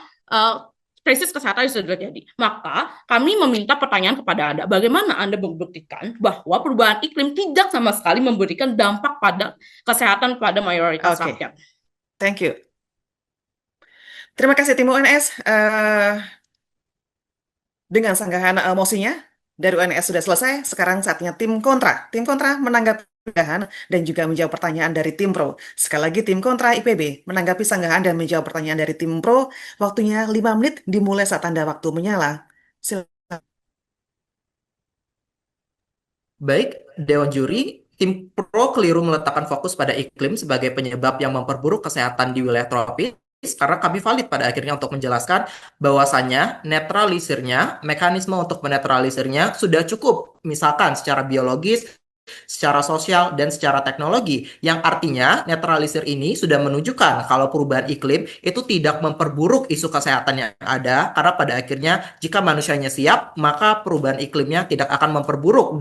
krisis kesehatan yang sudah terjadi. Maka kami meminta pertanyaan kepada Anda, bagaimana Anda membuktikan bahwa perubahan iklim tidak sama sekali memberikan dampak pada kesehatan pada mayoritas rakyat? Thank you. Terima kasih tim UNS. Dengan sanggahan mosinya dari UNS sudah selesai, sekarang saatnya tim kontra. Tim kontra menanggapi sanggahan dan juga menjawab pertanyaan dari tim pro. Sekali lagi tim kontra IPB menanggapi sanggahan dan menjawab pertanyaan dari tim pro. Waktunya 5 menit dimulai saat tanda waktu menyala. Silakan. Baik, Dewan Juri, tim pro keliru meletakkan fokus pada iklim sebagai penyebab yang memperburuk kesehatan di wilayah tropis, karena kami valid pada akhirnya untuk menjelaskan bahwasannya mekanisme untuk menetralisirnya sudah cukup, misalkan secara biologis, secara sosial, dan secara teknologi, yang artinya netralisir ini sudah menunjukkan kalau perubahan iklim itu tidak memperburuk isu kesehatan yang ada, karena pada akhirnya jika manusianya siap, maka perubahan iklimnya tidak akan memperburuk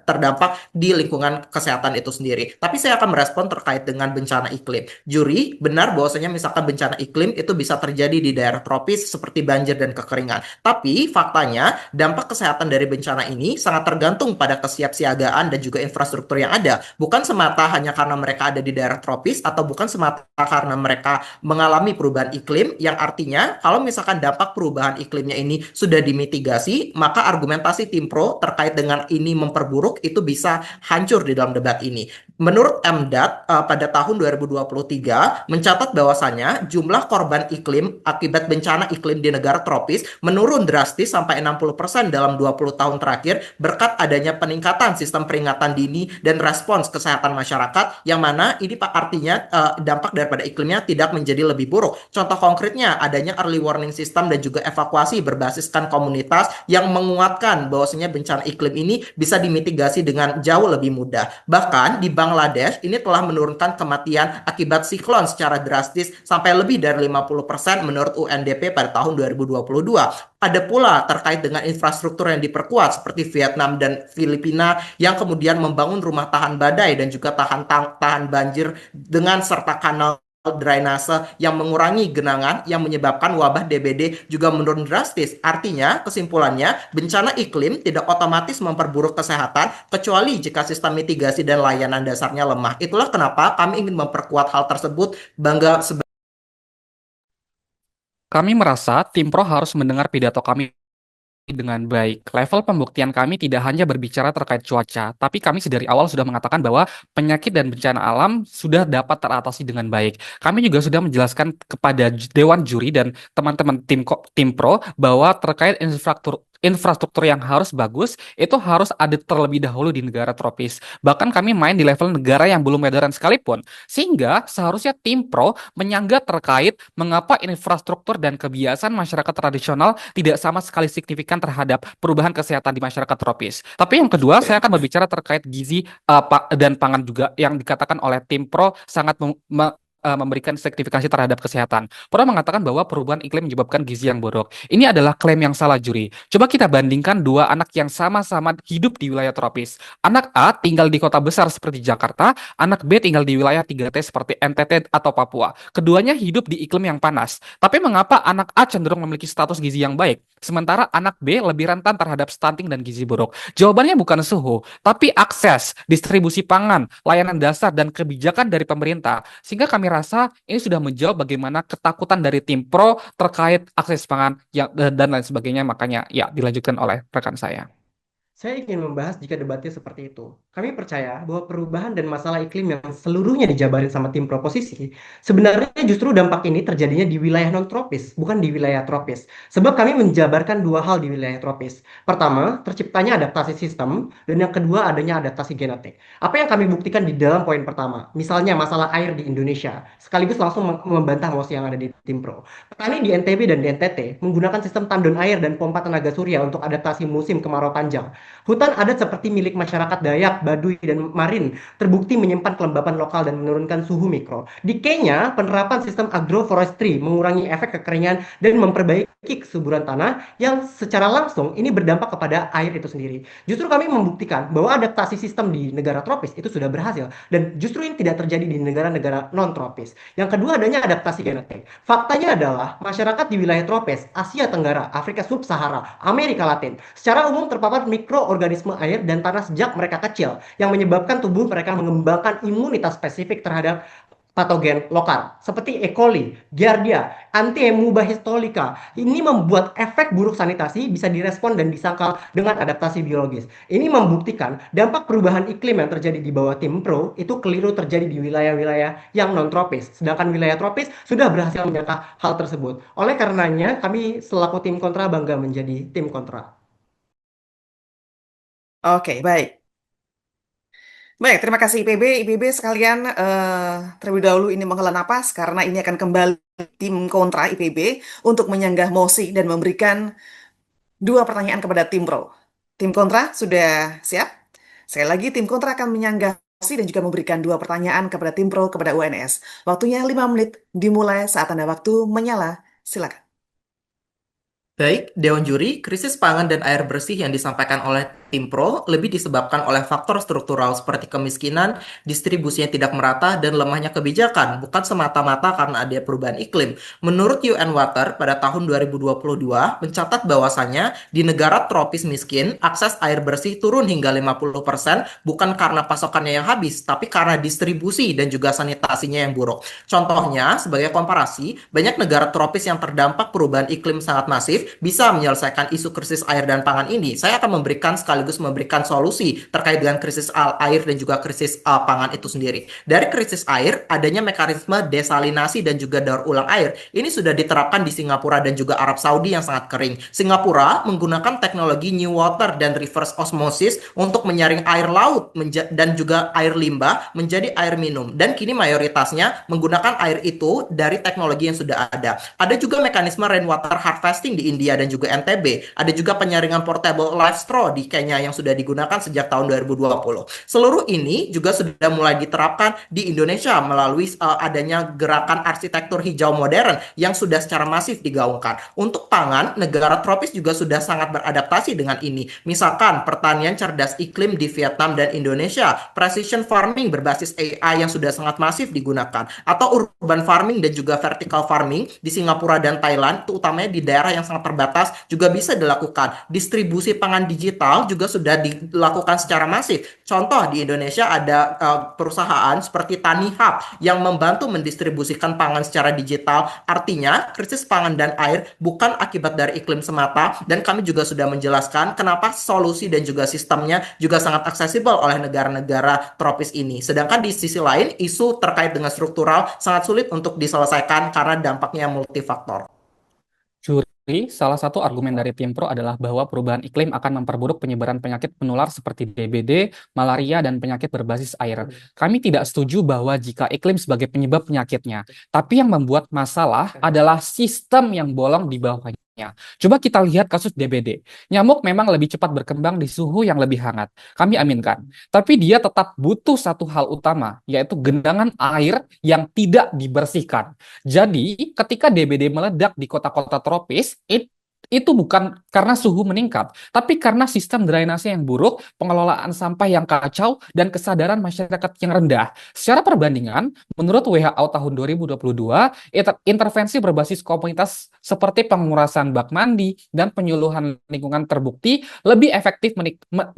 terdampak di lingkungan kesehatan itu sendiri. Tapi saya akan merespon terkait dengan bencana iklim. Juri, benar bahwasanya misalkan bencana iklim itu bisa terjadi di daerah tropis seperti banjir dan kekeringan. Tapi faktanya dampak kesehatan dari bencana ini sangat tergantung pada kesiapsiagaan kesehatan dan juga infrastruktur yang ada bukan semata hanya karena mereka ada di daerah tropis atau bukan semata karena mereka mengalami perubahan iklim yang artinya kalau misalkan dampak perubahan iklimnya ini sudah dimitigasi, maka argumentasi tim pro terkait dengan ini memperburuk itu bisa hancur di dalam debat ini. Menurut MDAT pada tahun 2023 mencatat bahwasanya jumlah korban iklim akibat bencana iklim di negara tropis menurun drastis sampai 60% dalam 20 tahun terakhir berkat adanya peningkatan sistem peringatan dini dan respons kesehatan masyarakat yang mana ini Pak artinya dampak daripada iklimnya tidak menjadi lebih buruk. Contoh konkretnya adanya early warning system dan juga evakuasi berbasiskan komunitas yang menguatkan bahwasanya bencana iklim ini bisa dimitigasi dengan jauh lebih mudah. Bahkan di Bangladesh ini telah menurunkan kematian akibat siklon secara drastis sampai lebih dari 50% menurut UNDP pada tahun 2022. Ada pula terkait dengan infrastruktur yang diperkuat seperti Vietnam dan Filipina yang kemudian membangun rumah tahan badai dan juga tahan banjir dengan serta kanal drainase yang mengurangi genangan yang menyebabkan wabah DBD juga menurun drastis. Artinya, kesimpulannya, bencana iklim tidak otomatis memperburuk kesehatan kecuali jika sistem mitigasi dan layanan dasarnya lemah. Itulah kenapa kami ingin memperkuat hal tersebut. Kami merasa tim pro harus mendengar pidato kami dengan baik. Level pembuktian kami tidak hanya berbicara terkait cuaca, tapi kami sedari awal sudah mengatakan bahwa penyakit dan bencana alam sudah dapat teratasi dengan baik. Kami juga sudah menjelaskan kepada Dewan Juri dan teman-teman tim pro bahwa terkait infrastruktur yang harus bagus itu harus ada terlebih dahulu di negara tropis. Bahkan kami main di level negara yang belum modern sekalipun. Sehingga seharusnya tim pro menyangga terkait mengapa infrastruktur dan kebiasaan masyarakat tradisional tidak sama sekali signifikan terhadap perubahan kesehatan di masyarakat tropis. Tapi yang kedua, saya akan berbicara terkait gizi dan pangan juga yang dikatakan oleh tim pro sangat memberikan signifikansi terhadap kesehatan. Pernah mengatakan bahwa perubahan iklim menyebabkan gizi yang buruk. Ini adalah klaim yang salah, juri. Coba kita bandingkan dua anak yang sama-sama hidup di wilayah tropis. Anak A tinggal di kota besar seperti Jakarta, anak B tinggal di wilayah 3T seperti NTT atau Papua. Keduanya hidup di iklim yang panas. Tapi mengapa anak A cenderung memiliki status gizi yang baik, sementara anak B lebih rentan terhadap stunting dan gizi buruk? Jawabannya bukan suhu, tapi akses, distribusi pangan, layanan dasar, dan kebijakan dari pemerintah. Sehingga kami rasa ini sudah menjawab bagaimana ketakutan dari tim pro terkait akses pangan dan lain sebagainya. Makanya ya dilanjutkan oleh rekan saya. Saya ingin membahas jika debatnya seperti itu. Kami percaya bahwa perubahan dan masalah iklim yang seluruhnya dijabarin sama tim proposisi, sebenarnya justru dampak ini terjadinya di wilayah non-tropis, bukan di wilayah tropis. Sebab kami menjabarkan dua hal di wilayah tropis. Pertama, terciptanya adaptasi sistem, dan yang kedua adanya adaptasi genetik. Apa yang kami buktikan di dalam poin pertama, misalnya masalah air di Indonesia, sekaligus langsung membantah mosi yang ada di tim pro. Petani di NTB dan di NTT menggunakan sistem tandon air dan pompa tenaga surya untuk adaptasi musim kemarau panjang. Hutan adat seperti milik masyarakat Dayak, Baduy, dan Marin terbukti menyimpan kelembapan lokal dan menurunkan suhu mikro. Di Kenya, penerapan sistem agroforestry mengurangi efek kekeringan dan memperbaiki kesuburan tanah yang secara langsung ini berdampak kepada air itu sendiri. Justru kami membuktikan bahwa adaptasi sistem di negara tropis itu sudah berhasil dan justru ini tidak terjadi di negara-negara non-tropis. Yang kedua adanya adaptasi genetik. Faktanya adalah masyarakat di wilayah tropis, Asia Tenggara, Afrika Sub-Sahara, Amerika Latin secara umum terpapar mikroorganisme air dan tanah sejak mereka kecil yang menyebabkan tubuh mereka mengembangkan imunitas spesifik terhadap patogen lokal seperti E. coli, Giardia, Antiamoeba histolica. Ini membuat efek buruk sanitasi bisa direspon dan disangkal dengan adaptasi biologis. Ini membuktikan dampak perubahan iklim yang terjadi di bawah tim pro itu keliru terjadi di wilayah-wilayah yang non-tropis. Sedangkan wilayah tropis sudah berhasil menyangka hal tersebut. Oleh karenanya kami selaku tim kontra bangga menjadi tim kontra. Oke, baik. Baik, terima kasih IPB. IPB sekalian terlebih dahulu ini menghela napas karena ini akan kembali tim kontra IPB untuk menyanggah mosi dan memberikan dua pertanyaan kepada tim pro. Tim kontra sudah siap? Sekali lagi, tim kontra akan menyanggah mosi dan juga memberikan dua pertanyaan kepada tim pro kepada UNS. Waktunya 5 menit dimulai saat tanda waktu menyala. Silakan. Baik, Dewan Juri, krisis pangan dan air bersih yang disampaikan oleh tim pro lebih disebabkan oleh faktor struktural seperti kemiskinan, distribusinya tidak merata, dan lemahnya kebijakan, bukan semata-mata karena ada perubahan iklim. Menurut UN Water, pada tahun 2022 mencatat bahwasannya di negara tropis miskin, akses air bersih turun hingga 50%, bukan karena pasokannya yang habis, tapi karena distribusi dan juga sanitasinya yang buruk. Contohnya, sebagai komparasi, banyak negara tropis yang terdampak perubahan iklim sangat masif bisa menyelesaikan isu krisis air dan pangan ini. Saya akan sekaligus memberikan solusi terkait dengan krisis air dan juga krisis pangan itu sendiri. Dari krisis air, adanya mekanisme desalinasi dan juga daur ulang air. Ini sudah diterapkan di Singapura dan juga Arab Saudi yang sangat kering. Singapura menggunakan teknologi new water dan reverse osmosis untuk menyaring air laut dan juga air limbah menjadi air minum. Dan kini mayoritasnya menggunakan air itu dari teknologi yang sudah ada. Ada juga mekanisme rainwater harvesting di India dan juga NTB. Ada juga penyaringan portable live straw di Kenya yang sudah digunakan sejak tahun 2020. Seluruh ini juga sudah mulai diterapkan di Indonesia melalui adanya gerakan arsitektur hijau modern yang sudah secara masif digaungkan. Untuk pangan, negara tropis juga sudah sangat beradaptasi dengan ini. Misalkan pertanian cerdas iklim di Vietnam dan Indonesia, precision farming berbasis AI yang sudah sangat masif digunakan, atau urban farming dan juga vertical farming di Singapura dan Thailand, itu utamanya di daerah yang sangat terbatas juga bisa dilakukan. Distribusi pangan digital juga sudah dilakukan secara masif. Contoh di Indonesia ada perusahaan seperti Tani Hub yang membantu mendistribusikan pangan secara digital. Artinya, krisis pangan dan air bukan akibat dari iklim semata, dan kami juga sudah menjelaskan kenapa solusi dan juga sistemnya juga sangat aksesibel oleh negara-negara tropis ini. Sedangkan di sisi lain, isu terkait dengan struktural sangat sulit untuk diselesaikan karena dampaknya multifaktor. Juri, salah satu argumen dari tim pro adalah bahwa perubahan iklim akan memperburuk penyebaran penyakit menular seperti DBD, malaria, dan penyakit berbasis air. Kami tidak setuju bahwa jika iklim sebagai penyebab penyakitnya, tapi yang membuat masalah adalah sistem yang bolong di bawahnya. Coba kita lihat kasus DBD. Nyamuk memang lebih cepat berkembang di suhu yang lebih hangat. Kami aminkan. Tapi dia tetap butuh satu hal utama, yaitu genangan air yang tidak dibersihkan. Jadi, ketika DBD meledak di kota-kota tropis, itu bukan karena suhu meningkat, tapi karena sistem drainase yang buruk, pengelolaan sampah yang kacau, dan kesadaran masyarakat yang rendah. Secara perbandingan, menurut WHO tahun 2022, intervensi berbasis komunitas seperti pengurasan bak mandi dan penyuluhan lingkungan terbukti lebih efektif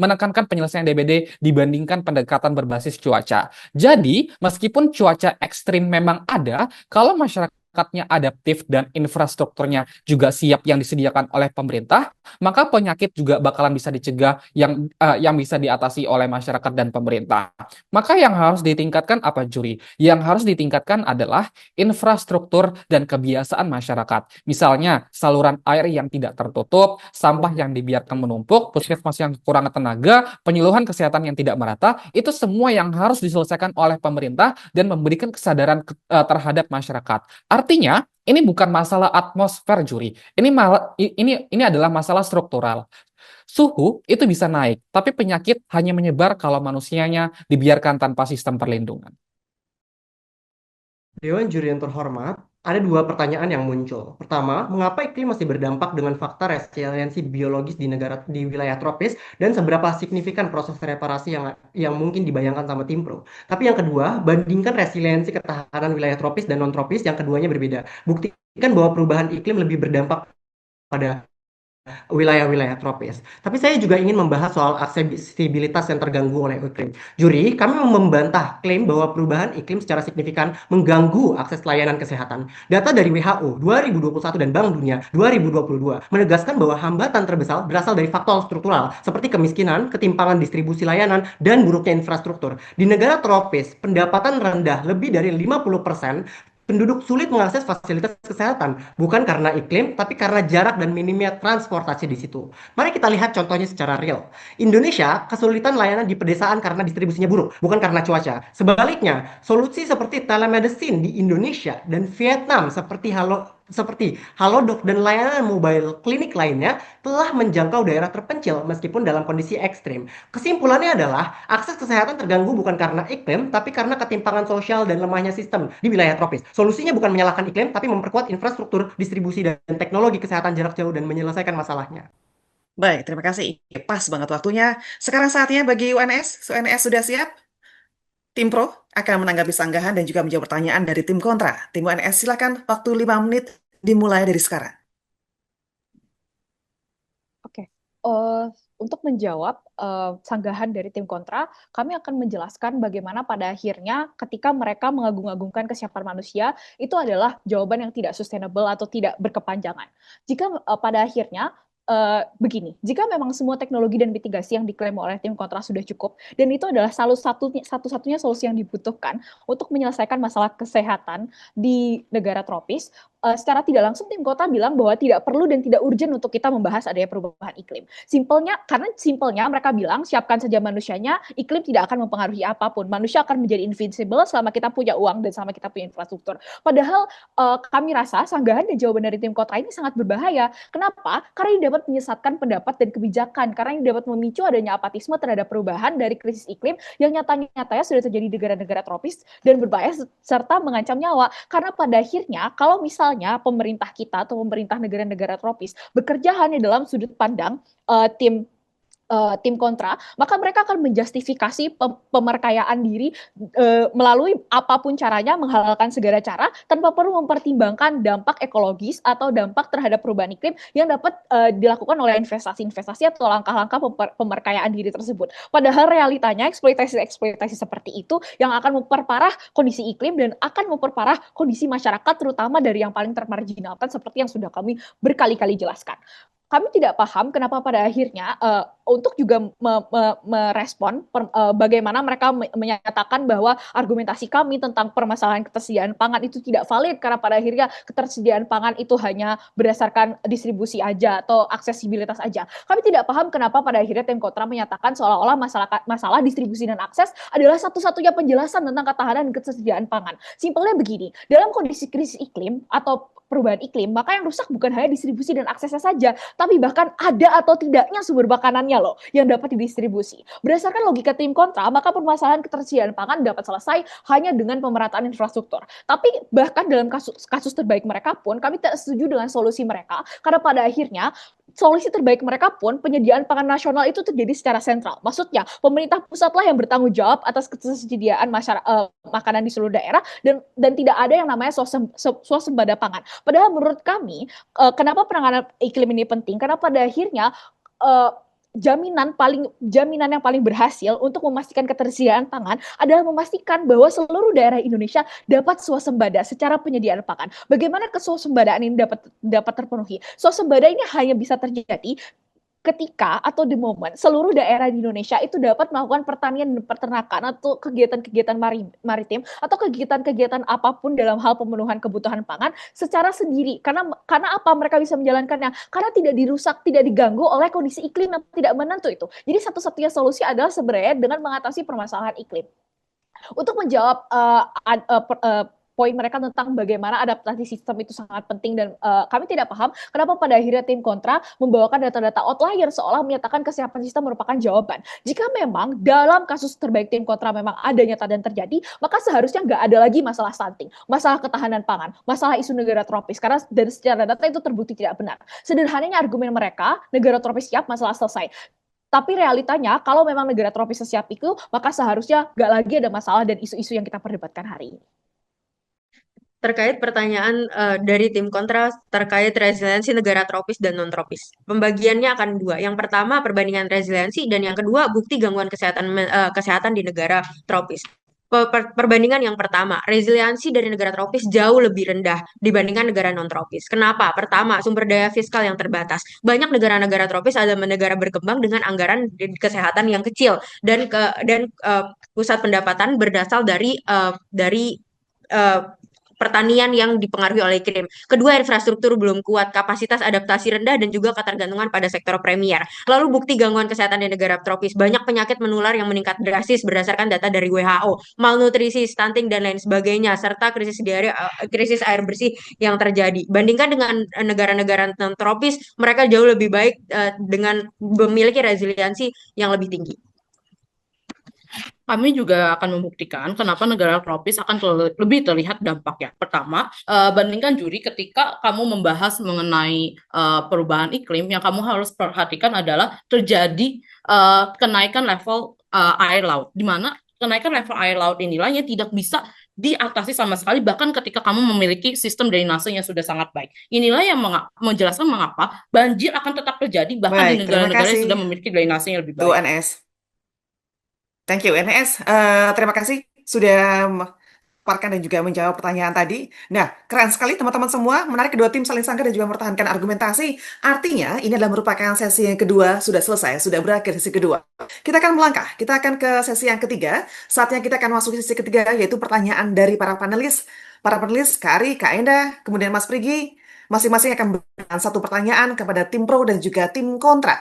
menekankan penyelesaian DBD dibandingkan pendekatan berbasis cuaca. Jadi, meskipun cuaca ekstrim memang ada, kalau masyarakatnya adaptif dan infrastrukturnya juga siap yang disediakan oleh pemerintah, maka penyakit juga bakalan bisa dicegah yang bisa diatasi oleh masyarakat dan pemerintah. Maka yang harus ditingkatkan apa, Juri? Yang harus ditingkatkan adalah infrastruktur dan kebiasaan masyarakat. Misalnya saluran air yang tidak tertutup, sampah yang dibiarkan menumpuk, puskesmas yang kekurangan tenaga, penyuluhan kesehatan yang tidak merata, itu semua yang harus diselesaikan oleh pemerintah dan memberikan kesadaran terhadap masyarakat. Artinya, ini bukan masalah atmosfer, Juri. Ini adalah masalah struktural. Suhu itu bisa naik, tapi penyakit hanya menyebar kalau manusianya dibiarkan tanpa sistem perlindungan. Dewan Juri yang terhormat, ada dua pertanyaan yang muncul. Pertama, mengapa iklim masih berdampak dengan faktor resiliensi biologis di wilayah tropis dan seberapa signifikan proses reparasi yang mungkin dibayangkan sama tim pro. Tapi yang kedua, bandingkan resiliensi ketahanan wilayah tropis dan non-tropis yang keduanya berbeda. Buktikan bahwa perubahan iklim lebih berdampak pada wilayah-wilayah tropis. Tapi saya juga ingin membahas soal aksesibilitas yang terganggu oleh iklim. Juri, kami membantah klaim bahwa perubahan iklim secara signifikan mengganggu akses layanan kesehatan. Data dari WHO 2021 dan Bank Dunia 2022 menegaskan bahwa hambatan terbesar berasal dari faktor struktural seperti kemiskinan, ketimpangan distribusi layanan, dan buruknya infrastruktur. Di negara tropis, pendapatan rendah lebih dari 50%, penduduk sulit mengakses fasilitas kesehatan, bukan karena iklim, tapi karena jarak dan minimnya transportasi di situ. Mari kita lihat contohnya secara real. Indonesia kesulitan layanan di pedesaan karena distribusinya buruk, bukan karena cuaca. Sebaliknya, solusi seperti telemedicine di Indonesia dan Vietnam seperti seperti Halodoc dan layanan mobile klinik lainnya telah menjangkau daerah terpencil meskipun dalam kondisi ekstrim. Kesimpulannya adalah akses kesehatan terganggu bukan karena iklim, tapi karena ketimpangan sosial dan lemahnya sistem di wilayah tropis. Solusinya bukan menyalahkan iklim, tapi memperkuat infrastruktur, distribusi, dan teknologi kesehatan jarak jauh dan menyelesaikan masalahnya. Baik, terima kasih. Pas banget waktunya. Sekarang saatnya bagi UNS. UNS sudah siap? Tim Pro akan menanggapi sanggahan dan juga menjawab pertanyaan dari tim kontra. Tim UNS silakan, waktu 5 menit dimulai dari sekarang. Oke, untuk menjawab sanggahan dari tim kontra, kami akan menjelaskan bagaimana pada akhirnya ketika mereka mengagung-agungkan kesiapan manusia, itu adalah jawaban yang tidak sustainable atau tidak berkepanjangan. Jika pada akhirnya begini, jika memang semua teknologi dan mitigasi yang diklaim oleh tim kontra sudah cukup, dan itu adalah satu-satunya solusi yang dibutuhkan untuk menyelesaikan masalah kesehatan di negara tropis, secara tidak langsung tim kota bilang bahwa tidak perlu dan tidak urgent untuk kita membahas adanya perubahan iklim. Simpelnya mereka bilang siapkan saja manusianya, iklim tidak akan mempengaruhi apapun. Manusia akan menjadi invincible selama kita punya uang dan selama kita punya infrastruktur. Padahal kami rasa sanggahan dan jawaban dari tim kota ini sangat berbahaya. Kenapa? Karena ini dapat menyesatkan pendapat dan kebijakan. Karena ini dapat memicu adanya apatisme terhadap perubahan dari krisis iklim yang nyata-nyatanya sudah terjadi di negara-negara tropis dan berbahaya serta mengancam nyawa. Karena pada akhirnya kalau misalnya pemerintah kita atau pemerintah negara-negara tropis bekerja hanya dalam sudut pandang tim kontra, maka mereka akan menjustifikasi pemerkayaan diri melalui apapun caranya, menghalalkan segala cara tanpa perlu mempertimbangkan dampak ekologis atau dampak terhadap perubahan iklim yang dapat dilakukan oleh investasi-investasi atau langkah-langkah pemerkayaan diri tersebut. Padahal realitanya eksploitasi seperti itu yang akan memperparah kondisi iklim dan akan memperparah kondisi masyarakat, terutama dari yang paling termarginalkan seperti yang sudah kami berkali-kali jelaskan. Kami tidak paham kenapa pada akhirnya untuk juga merespon bagaimana mereka menyatakan bahwa argumentasi kami tentang permasalahan ketersediaan pangan itu tidak valid karena pada akhirnya ketersediaan pangan itu hanya berdasarkan distribusi aja atau aksesibilitas aja. Kami tidak paham kenapa pada akhirnya tim kontra menyatakan seolah-olah masalah distribusi dan akses adalah satu-satunya penjelasan tentang ketahanan dan ketersediaan pangan. Simpelnya begini, dalam kondisi krisis iklim atau perubahan iklim, maka yang rusak bukan hanya distribusi dan aksesnya saja, tapi bahkan ada atau tidaknya sumber makanannya loh yang dapat didistribusi. Berdasarkan logika tim kontra, maka permasalahan ketersediaan pangan dapat selesai hanya dengan pemerataan infrastruktur. Tapi bahkan dalam kasus terbaik mereka pun, kami tidak setuju dengan solusi mereka, karena pada akhirnya solusi terbaik mereka pun penyediaan pangan nasional itu terjadi secara sentral. Maksudnya, pemerintah pusatlah yang bertanggung jawab atas ketersediaan makanan di seluruh daerah dan tidak ada yang namanya swasembada pangan. Padahal menurut kami, kenapa penanganan iklim ini penting? Karena pada akhirnya jaminan yang paling berhasil untuk memastikan ketersediaan pangan adalah memastikan bahwa seluruh daerah Indonesia dapat swasembada secara penyediaan pangan. Bagaimana keswasembadaan ini dapat terpenuhi? Swasembada ini hanya bisa terjadi ketika atau the moment seluruh daerah di Indonesia itu dapat melakukan pertanian dan peternakan atau kegiatan-kegiatan maritim atau kegiatan-kegiatan apapun dalam hal pemenuhan kebutuhan pangan secara sendiri. Karena apa mereka bisa menjalankannya? Karena tidak dirusak, tidak diganggu oleh kondisi iklim yang tidak menentu itu. Jadi satu-satunya solusi adalah sebenarnya dengan mengatasi permasalahan iklim. Untuk menjawab poin mereka tentang bagaimana adaptasi sistem itu sangat penting dan kami tidak paham kenapa pada akhirnya tim kontra membawakan data-data outlier seolah menyatakan kesiapan sistem merupakan jawaban. Jika memang dalam kasus terbaik tim kontra memang ada nyata dan terjadi, maka seharusnya nggak ada lagi masalah stunting, masalah ketahanan pangan, masalah isu negara tropis, karena dari secara data itu terbukti tidak benar. Sederhananya argumen mereka, negara tropis siap, masalah selesai. Tapi realitanya, kalau memang negara tropis sesiap itu, maka seharusnya nggak lagi ada masalah dan isu-isu yang kita perdebatkan hari ini. Terkait pertanyaan dari tim kontra terkait resiliensi negara tropis dan non-tropis. Pembagiannya akan dua. Yang pertama, perbandingan resiliensi, dan yang kedua, bukti gangguan kesehatan di negara tropis. Perbandingan yang pertama, resiliensi dari negara tropis jauh lebih rendah dibandingkan negara non-tropis. Kenapa? Pertama, sumber daya fiskal yang terbatas. Banyak negara-negara tropis adalah negara berkembang dengan anggaran kesehatan yang kecil dan pusat pendapatan berasal dari pertanian yang dipengaruhi oleh iklim. Kedua, infrastruktur belum kuat, kapasitas adaptasi rendah, dan juga ketergantungan pada sektor premier. Lalu bukti gangguan kesehatan di negara tropis. Banyak penyakit menular yang meningkat drastis berdasarkan data dari WHO. Malnutrisi, stunting, dan lain sebagainya. Serta krisis air bersih yang terjadi. Bandingkan dengan negara-negara non tropis, mereka jauh lebih baik dengan memiliki resiliensi yang lebih tinggi. Kami juga akan membuktikan kenapa negara tropis akan lebih terlihat dampaknya. Pertama, bandingkan juri ketika kamu membahas mengenai perubahan iklim, yang kamu harus perhatikan adalah terjadi kenaikan level air laut, di mana kenaikan level air laut inilah yang tidak bisa diatasi sama sekali, bahkan ketika kamu memiliki sistem drainase yang sudah sangat baik. Inilah yang menjelaskan mengapa banjir akan tetap terjadi, bahkan di Baik, terima negara-negara yang sudah kasih, memiliki drainase yang lebih Bu baik. NS. Thank you, NS. Terima kasih sudah memaparkan dan juga menjawab pertanyaan tadi. Nah, keren sekali teman-teman semua. Menarik kedua tim saling sangka dan juga mempertahankan argumentasi. Artinya, ini adalah merupakan sesi yang kedua. Sudah selesai, sudah berakhir sesi kedua. Kita akan melangkah. Kita akan ke sesi yang ketiga. Saatnya kita akan masuk ke sesi ketiga, yaitu pertanyaan dari para panelis. Para panelis, Kak Ari, Kak Enda, kemudian Mas Prigi. Masing-masing akan memberikan satu pertanyaan kepada tim pro dan juga tim kontra.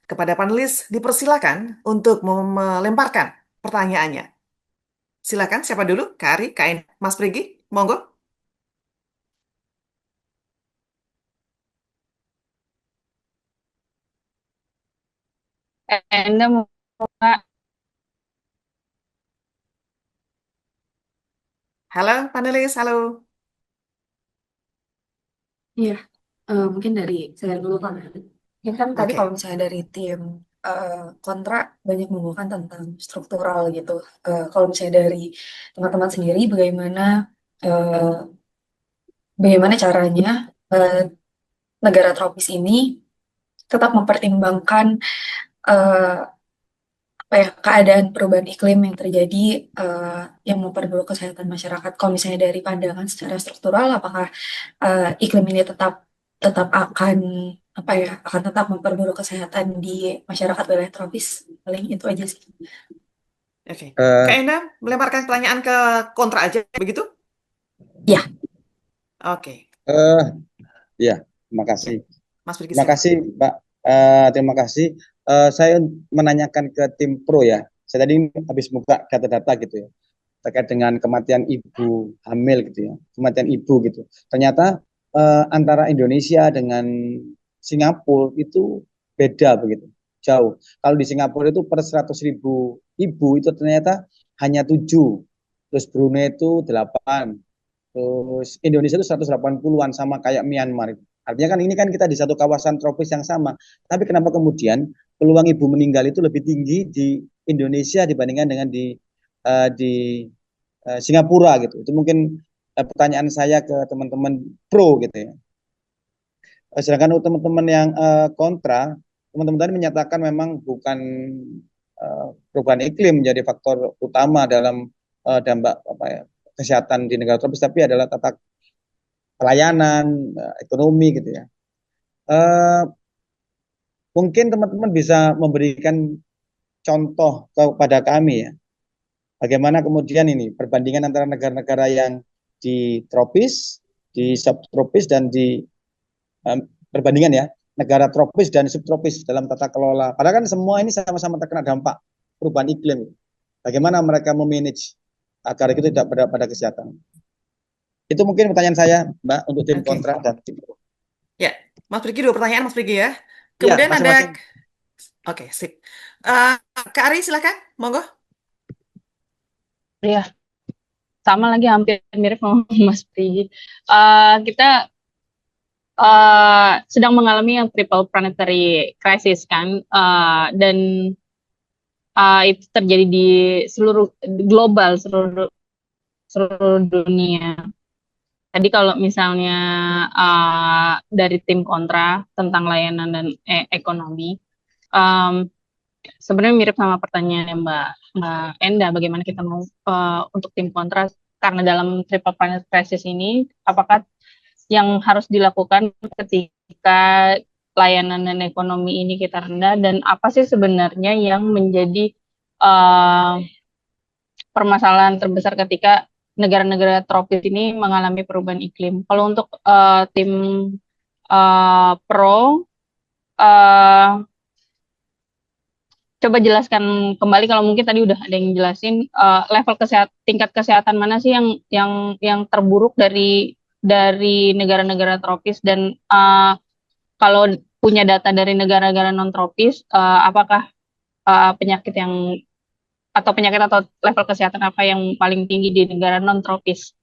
Kepada panelis, dipersilakan untuk melemparkan pertanyaannya. Silakan, siapa dulu? Kak Ari, Kak Enda, Mas Prigi, monggo. Enda mau nggak? Halo, panelis, halo. Iya, mungkin dari saya dulu kan. Mungkin kan tadi Oke. kalau misalnya dari tim eh, kontra banyak menggunakan tentang struktural gitu. Kalau misalnya dari teman-teman sendiri, eh, bagaimana caranya eh, negara tropis ini tetap mempertimbangkan eh, apa ya keadaan perubahan iklim yang terjadi yang memperburuk kesehatan masyarakat. Kalau misalnya dari pandangan secara struktural, apakah iklim ini tetap tetap akan apa ya akan tetap memperburuk kesehatan di masyarakat wilayah tropis? Paling itu aja sih. Oke. Eh, Kak Enda, melemparkan pertanyaan ke kontra aja, begitu? Ya, Oke. eh, ya, terima kasih. Mas Prigi, Terima silakan. kasih, Pak. Terima kasih. Saya menanyakan ke tim pro ya. Saya tadi habis buka data-data gitu ya, terkait dengan kematian ibu hamil gitu ya, kematian ibu gitu. Ternyata antara Indonesia dengan Singapura itu beda begitu, jauh. Kalau di Singapura itu per 100.000 ibu itu ternyata hanya 7, terus Brunei itu 8, terus Indonesia itu 180-an sama kayak Myanmar. Artinya kan ini kan kita di satu kawasan tropis yang sama. Tapi kenapa kemudian peluang ibu meninggal itu lebih tinggi di Indonesia dibandingkan dengan di Singapura gitu. Itu mungkin pertanyaan saya ke teman-teman pro gitu ya. Sedangkan untuk teman-teman yang kontra, teman-teman tadi menyatakan memang bukan perubahan iklim menjadi faktor utama dalam dampak apa ya kesehatan di negara tropis, tapi adalah tata pelayanan, ekonomi gitu ya. Mungkin teman-teman bisa memberikan contoh kepada kami ya, bagaimana kemudian ini perbandingan antara negara-negara yang di tropis, di subtropis, dan di perbandingan ya, negara tropis dan subtropis dalam tata kelola. Padahal kan semua ini sama-sama terkena dampak perubahan iklim. Bagaimana mereka memanage agar itu tidak pada kesehatan. Itu mungkin pertanyaan saya, Mbak, untuk tim Oke. kontra dan tim pro. Ya, Mas Prigi, dua pertanyaan, Mas Prigi ya. Iya, Kemudian ada... masing-masing. Oke, sip. Kak Ari, silakan, monggo. Iya, sama lagi hampir mirip sama Mas Pri. Kita sedang mengalami yang triple planetary crisis kan, dan itu terjadi di seluruh global, seluruh dunia. Tadi kalau misalnya dari tim kontra tentang layanan dan ekonomi, sebenarnya mirip sama pertanyaannya Mbak Enda, bagaimana kita mau untuk tim kontra karena dalam triple planet crisis ini, apakah yang harus dilakukan ketika layanan dan ekonomi ini kita rendah, dan apa sih sebenarnya yang menjadi permasalahan terbesar ketika negara-negara tropis ini mengalami perubahan iklim. Kalau untuk tim pro, eh, coba jelaskan kembali kalau mungkin tadi udah ada yang jelasin level tingkat kesehatan mana sih yang terburuk dari negara-negara tropis dan kalau punya data dari negara-negara non tropis apakah penyakit atau level kesehatan apa yang paling tinggi di negara non tropis?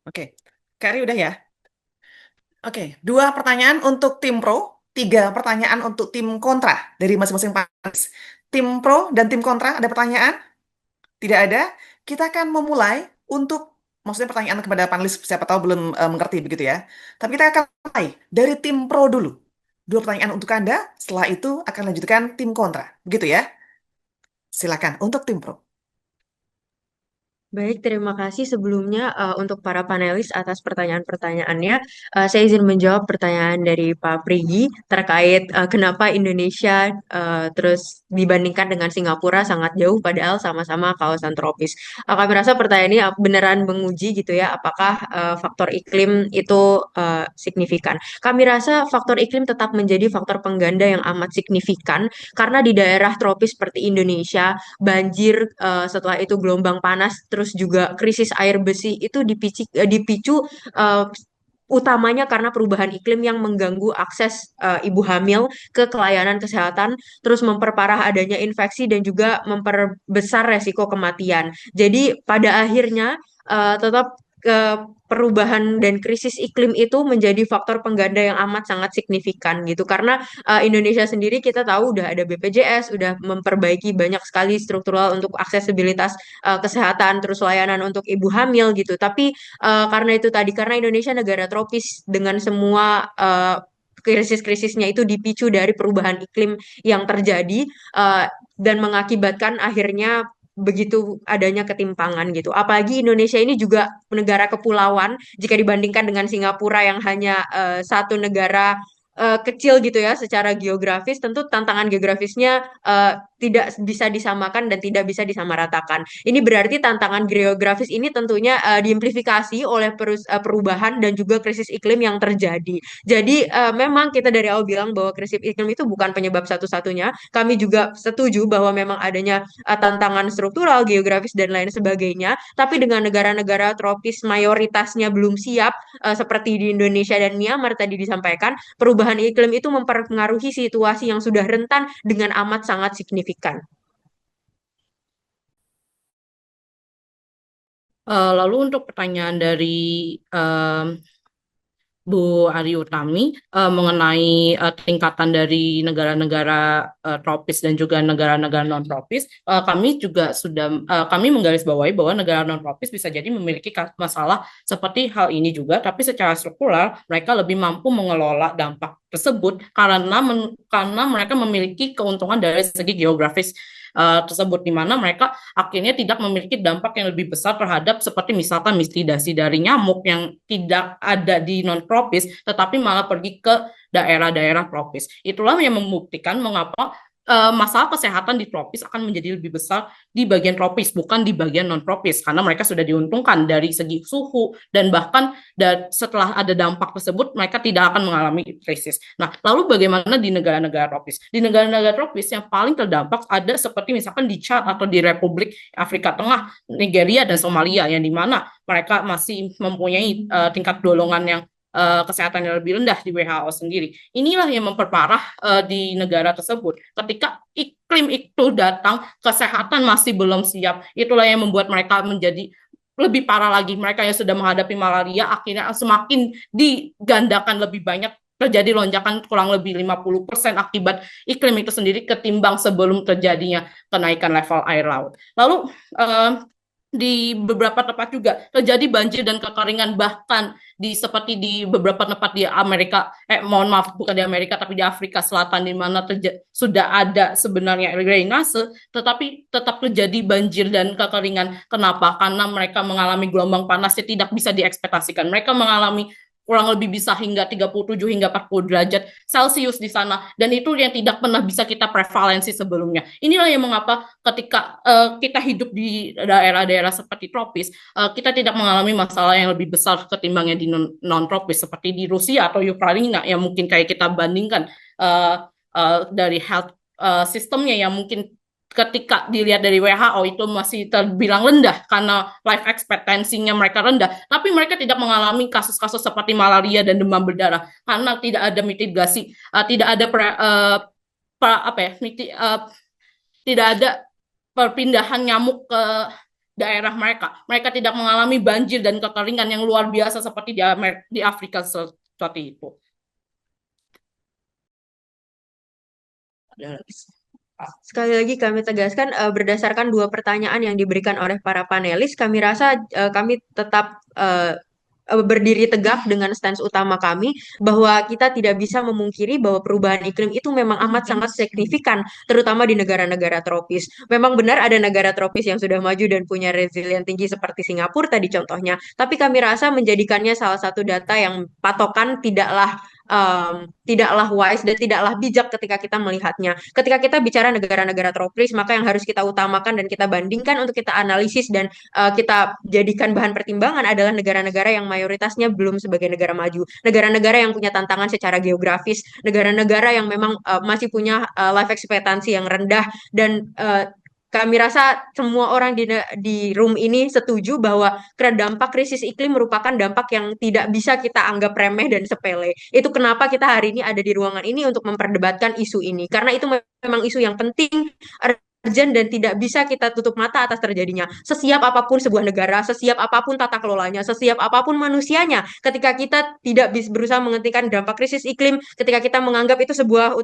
Oke, Kak Ri udah ya? Oke, 2 pertanyaan untuk tim pro, 3 pertanyaan untuk tim kontra dari masing-masing panelis. Tim pro dan tim kontra ada pertanyaan? Tidak ada. Kita akan memulai maksudnya pertanyaan kepada panelis siapa tahu belum mengerti begitu ya. Tapi kita akan mulai dari tim pro dulu. 2 pertanyaan untuk Anda, setelah itu akan lanjutkan tim kontra. Begitu ya? Silakan untuk tim pro. Baik, terima kasih sebelumnya untuk para panelis atas pertanyaan-pertanyaannya. Saya izin menjawab pertanyaan dari Pak Prigi terkait kenapa Indonesia terus dibandingkan dengan Singapura sangat jauh padahal sama-sama kawasan tropis. Kami rasa pertanyaan ini beneran menguji gitu ya, apakah faktor iklim itu signifikan. Kami rasa faktor iklim tetap menjadi faktor pengganda yang amat signifikan karena di daerah tropis seperti Indonesia banjir, setelah itu gelombang panas, terus juga krisis air bersih itu dipicu eh, utamanya karena perubahan iklim yang mengganggu akses ibu hamil ke pelayanan kesehatan, terus memperparah adanya infeksi dan juga memperbesar resiko kematian. Jadi pada akhirnya tetap perubahan dan krisis iklim itu menjadi faktor pengganda yang amat sangat signifikan gitu karena Indonesia sendiri kita tahu udah ada BPJS, udah memperbaiki banyak sekali struktural untuk aksesibilitas kesehatan terus layanan untuk ibu hamil gitu. Tapi karena itu tadi karena Indonesia negara tropis dengan semua krisis-krisisnya itu dipicu dari perubahan iklim yang terjadi dan mengakibatkan akhirnya begitu adanya ketimpangan gitu. Apalagi Indonesia ini juga negara kepulauan jika dibandingkan dengan Singapura yang hanya satu negara kecil gitu ya secara geografis, tentu tantangan geografisnya tidak bisa disamakan dan tidak bisa disamaratakan. Ini berarti tantangan geografis ini tentunya diamplifikasi oleh perubahan dan juga krisis iklim yang terjadi. Jadi memang kita dari awal bilang bahwa krisis iklim itu bukan penyebab satu-satunya. Kami juga setuju bahwa memang adanya tantangan struktural, geografis dan lain sebagainya. Tapi dengan negara-negara tropis mayoritasnya belum siap seperti di Indonesia dan Myanmar tadi disampaikan, perubahan iklim itu mempengaruhi situasi yang sudah rentan dengan amat sangat signifikan. Lalu untuk pertanyaan dari Bu Ari Utami mengenai tingkatan dari negara-negara tropis dan juga negara-negara non-tropis, kami menggarisbawahi bahwa negara non-tropis bisa jadi memiliki masalah seperti hal ini juga, tapi secara struktural mereka lebih mampu mengelola dampak tersebut karena mereka memiliki keuntungan dari segi geografis tersebut, di mana mereka akhirnya tidak memiliki dampak yang lebih besar terhadap seperti misalkan mitigasi dari nyamuk yang tidak ada di non-tropis tetapi malah pergi ke daerah-daerah tropis. Itulah yang membuktikan mengapa masalah kesehatan di tropis akan menjadi lebih besar di bagian tropis, bukan di bagian non-tropis, karena mereka sudah diuntungkan dari segi suhu dan bahkan setelah ada dampak tersebut mereka tidak akan mengalami krisis. Nah, lalu bagaimana di negara-negara tropis? Di negara-negara tropis yang paling terdampak ada seperti misalkan di Chad atau di Republik Afrika Tengah, Nigeria dan Somalia, yang dimana mereka masih mempunyai tingkat golongan yang kesehatan yang lebih rendah di WHO sendiri. Inilah yang memperparah di negara tersebut. Ketika iklim itu datang, kesehatan masih belum siap. Itulah yang membuat mereka menjadi lebih parah lagi. Mereka yang sudah menghadapi malaria akhirnya semakin digandakan lebih banyak, terjadi lonjakan kurang lebih 50% akibat iklim itu sendiri ketimbang sebelum terjadinya kenaikan level air laut. Lalu di beberapa tempat juga terjadi banjir dan kekeringan, bahkan seperti di beberapa tempat di Amerika, mohon maaf bukan di Amerika tapi di Afrika Selatan, di mana sudah ada sebenarnya drainase tetapi tetap terjadi banjir dan kekeringan. Kenapa? Karena mereka mengalami gelombang panas yang tidak bisa diekspektasikan. Mereka mengalami kurang lebih bisa hingga 37 hingga 40 derajat Celcius di sana, dan itu yang tidak pernah bisa kita prevalensi sebelumnya. Inilah yang mengapa ketika kita hidup di daerah-daerah seperti tropis, kita tidak mengalami masalah yang lebih besar ketimbang yang di non-tropis seperti di Rusia atau Ukraina yang mungkin kayak kita bandingkan dari health sistemnya yang mungkin ketika dilihat dari WHO itu masih terbilang rendah karena life expectancy-nya mereka rendah, tapi mereka tidak mengalami kasus-kasus seperti malaria dan demam berdarah karena tidak ada mitigasi, tidak ada tidak ada perpindahan nyamuk ke daerah mereka. Mereka tidak mengalami banjir dan kekeringan yang luar biasa seperti di Afrika seperti itu. Sekali lagi kami tegaskan berdasarkan dua pertanyaan yang diberikan oleh para panelis, kami rasa kami tetap berdiri tegak dengan stance utama kami bahwa kita tidak bisa memungkiri bahwa perubahan iklim itu memang amat sangat signifikan, terutama di negara-negara tropis. Memang benar ada negara tropis yang sudah maju dan punya resilient tinggi seperti Singapura tadi contohnya, tapi kami rasa menjadikannya salah satu data yang patokan tidaklah wise dan tidaklah bijak ketika kita melihatnya. Ketika kita bicara negara-negara tropis, maka yang harus kita utamakan dan kita bandingkan untuk kita analisis dan kita jadikan bahan pertimbangan adalah negara-negara yang mayoritasnya belum sebagai negara maju, negara-negara yang punya tantangan secara geografis, negara-negara yang memang masih punya life expectancy yang rendah, dan kami rasa semua orang di room ini setuju bahwa dampak krisis iklim merupakan dampak yang tidak bisa kita anggap remeh dan sepele. Itu kenapa kita hari ini ada di ruangan ini untuk memperdebatkan isu ini. Karena itu memang isu yang penting, urgent, dan tidak bisa kita tutup mata atas terjadinya. Sesiap apapun sebuah negara, sesiap apapun tata kelolanya, sesiap apapun manusianya, ketika kita tidak bisa berusaha menghentikan dampak krisis iklim, ketika kita menganggap itu sebuah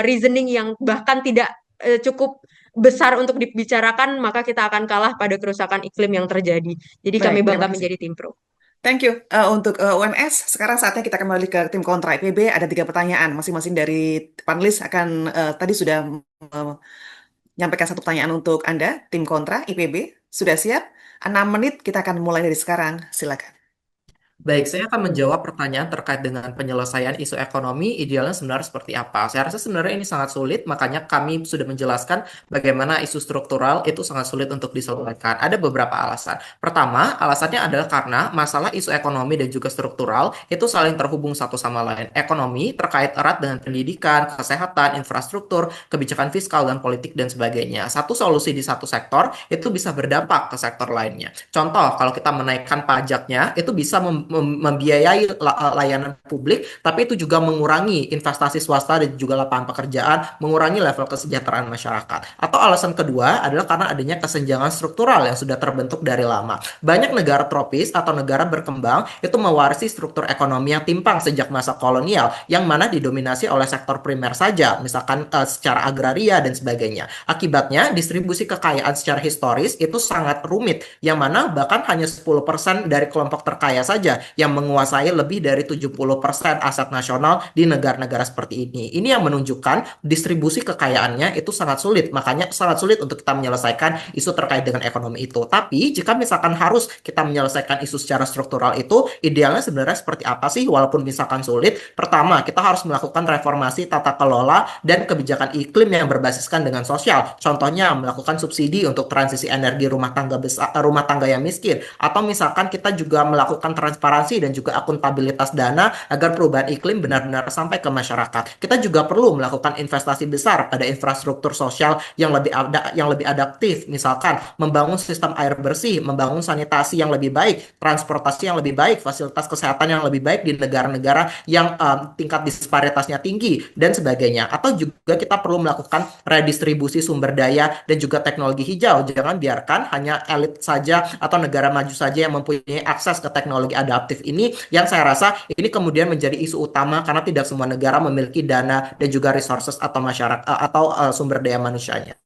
reasoning yang bahkan tidak cukup besar untuk dibicarakan, maka kita akan kalah pada kerusakan iklim yang terjadi. Jadi kami Baik, terima bangga kasih. menjadi tim pro. Thank you. Untuk UNS, sekarang saatnya kita kembali ke tim kontra IPB. Ada 3 pertanyaan. Masing-masing dari panelis akan tadi sudah menyampaikan 1 pertanyaan untuk Anda, tim kontra IPB. Sudah siap? 6 menit, kita akan mulai dari sekarang. Silakan. Baik, saya akan menjawab pertanyaan terkait dengan penyelesaian isu ekonomi, idealnya sebenarnya seperti apa. Saya rasa sebenarnya ini sangat sulit, makanya kami sudah menjelaskan bagaimana isu struktural itu sangat sulit untuk diselesaikan. Ada beberapa alasan. Pertama, alasannya adalah karena masalah isu ekonomi dan juga struktural itu saling terhubung satu sama lain. Ekonomi terkait erat dengan pendidikan, kesehatan, infrastruktur, kebijakan fiskal, dan politik, dan sebagainya. Satu solusi di satu sektor itu bisa berdampak ke sektor lainnya. Contoh, kalau kita menaikkan pajaknya, itu bisa membiayai layanan publik, tapi itu juga mengurangi investasi swasta dan juga lapangan pekerjaan, mengurangi level kesejahteraan masyarakat. Atau alasan kedua adalah karena adanya kesenjangan struktural yang sudah terbentuk dari lama. Banyak negara tropis atau negara berkembang itu mewarisi struktur ekonomi yang timpang sejak masa kolonial, yang mana didominasi oleh sektor primer saja, misalkan secara agraria dan sebagainya. Akibatnya, distribusi kekayaan secara historis itu sangat rumit, yang mana bahkan hanya 10% dari kelompok terkaya saja yang menguasai lebih dari 70% aset nasional di negara-negara seperti ini. Ini yang menunjukkan distribusi kekayaannya itu sangat sulit, makanya sangat sulit untuk kita menyelesaikan isu terkait dengan ekonomi itu. Tapi jika misalkan harus kita menyelesaikan isu secara struktural itu, idealnya sebenarnya seperti apa sih walaupun misalkan sulit? Pertama, kita harus melakukan reformasi tata kelola dan kebijakan iklim yang berbasiskan dengan sosial. Contohnya melakukan subsidi untuk transisi energi rumah tangga besar, rumah tangga yang miskin, atau misalkan kita juga melakukan transparansi dan juga akuntabilitas dana agar perubahan iklim benar-benar sampai ke masyarakat. Kita juga perlu melakukan investasi besar pada infrastruktur sosial yang lebih adaptif, misalkan membangun sistem air bersih, membangun sanitasi yang lebih baik, transportasi yang lebih baik, fasilitas kesehatan yang lebih baik di negara-negara yang tingkat disparitasnya tinggi dan sebagainya. Atau juga kita perlu melakukan redistribusi sumber daya dan juga teknologi hijau. Jangan biarkan hanya elit saja atau negara maju saja yang mempunyai akses ke teknologi adaptif ini, yang saya rasa ini kemudian menjadi isu utama karena tidak semua negara memiliki dana dan juga resources atau masyarakat atau sumber daya manusianya.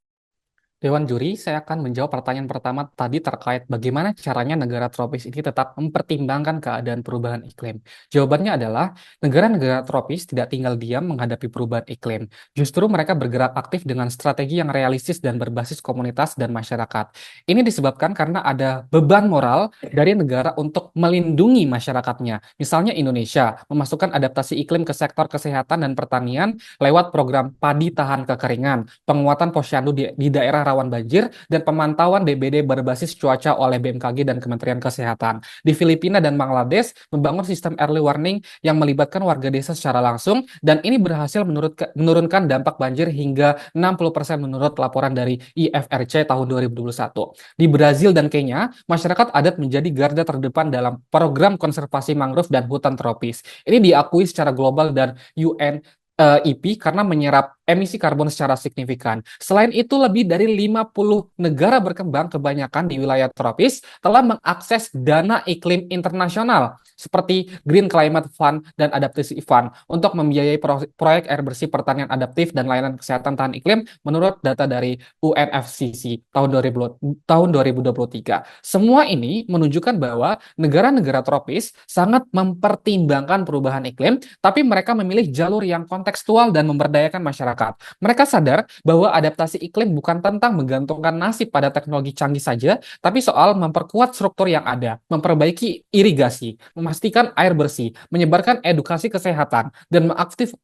Dewan Juri, saya akan menjawab pertanyaan pertama tadi terkait bagaimana caranya negara tropis ini tetap mempertimbangkan keadaan perubahan iklim. Jawabannya adalah negara-negara tropis tidak tinggal diam menghadapi perubahan iklim. Justru mereka bergerak aktif dengan strategi yang realistis dan berbasis komunitas dan masyarakat. Ini disebabkan karena ada beban moral dari negara untuk melindungi masyarakatnya. Misalnya Indonesia memasukkan adaptasi iklim ke sektor kesehatan dan pertanian lewat program padi tahan kekeringan, penguatan posyandu di daerah rawan banjir, dan pemantauan DBD berbasis cuaca oleh BMKG dan Kementerian Kesehatan. Di Filipina dan Bangladesh, membangun sistem early warning yang melibatkan warga desa secara langsung, dan ini berhasil menurunkan dampak banjir hingga 60% menurut laporan dari IFRC tahun 2021. Di Brazil dan Kenya, masyarakat adat menjadi garda terdepan dalam program konservasi mangrove dan hutan tropis. Ini diakui secara global dan UN IP karena menyerap emisi karbon secara signifikan. Selain itu, lebih dari 50 negara berkembang kebanyakan di wilayah tropis telah mengakses dana iklim internasional seperti Green Climate Fund dan Adaptation Fund untuk membiayai proyek air bersih, pertanian adaptif, dan layanan kesehatan tahan iklim menurut data dari UNFCCC tahun 2023. Semua ini menunjukkan bahwa negara-negara tropis sangat mempertimbangkan perubahan iklim, tapi mereka memilih jalur yang kontekstual dan memberdayakan masyarakat. Mereka sadar bahwa adaptasi iklim bukan tentang menggantungkan nasib pada teknologi canggih saja, tapi soal memperkuat struktur yang ada, memperbaiki irigasi, memastikan air bersih, menyebarkan edukasi kesehatan, dan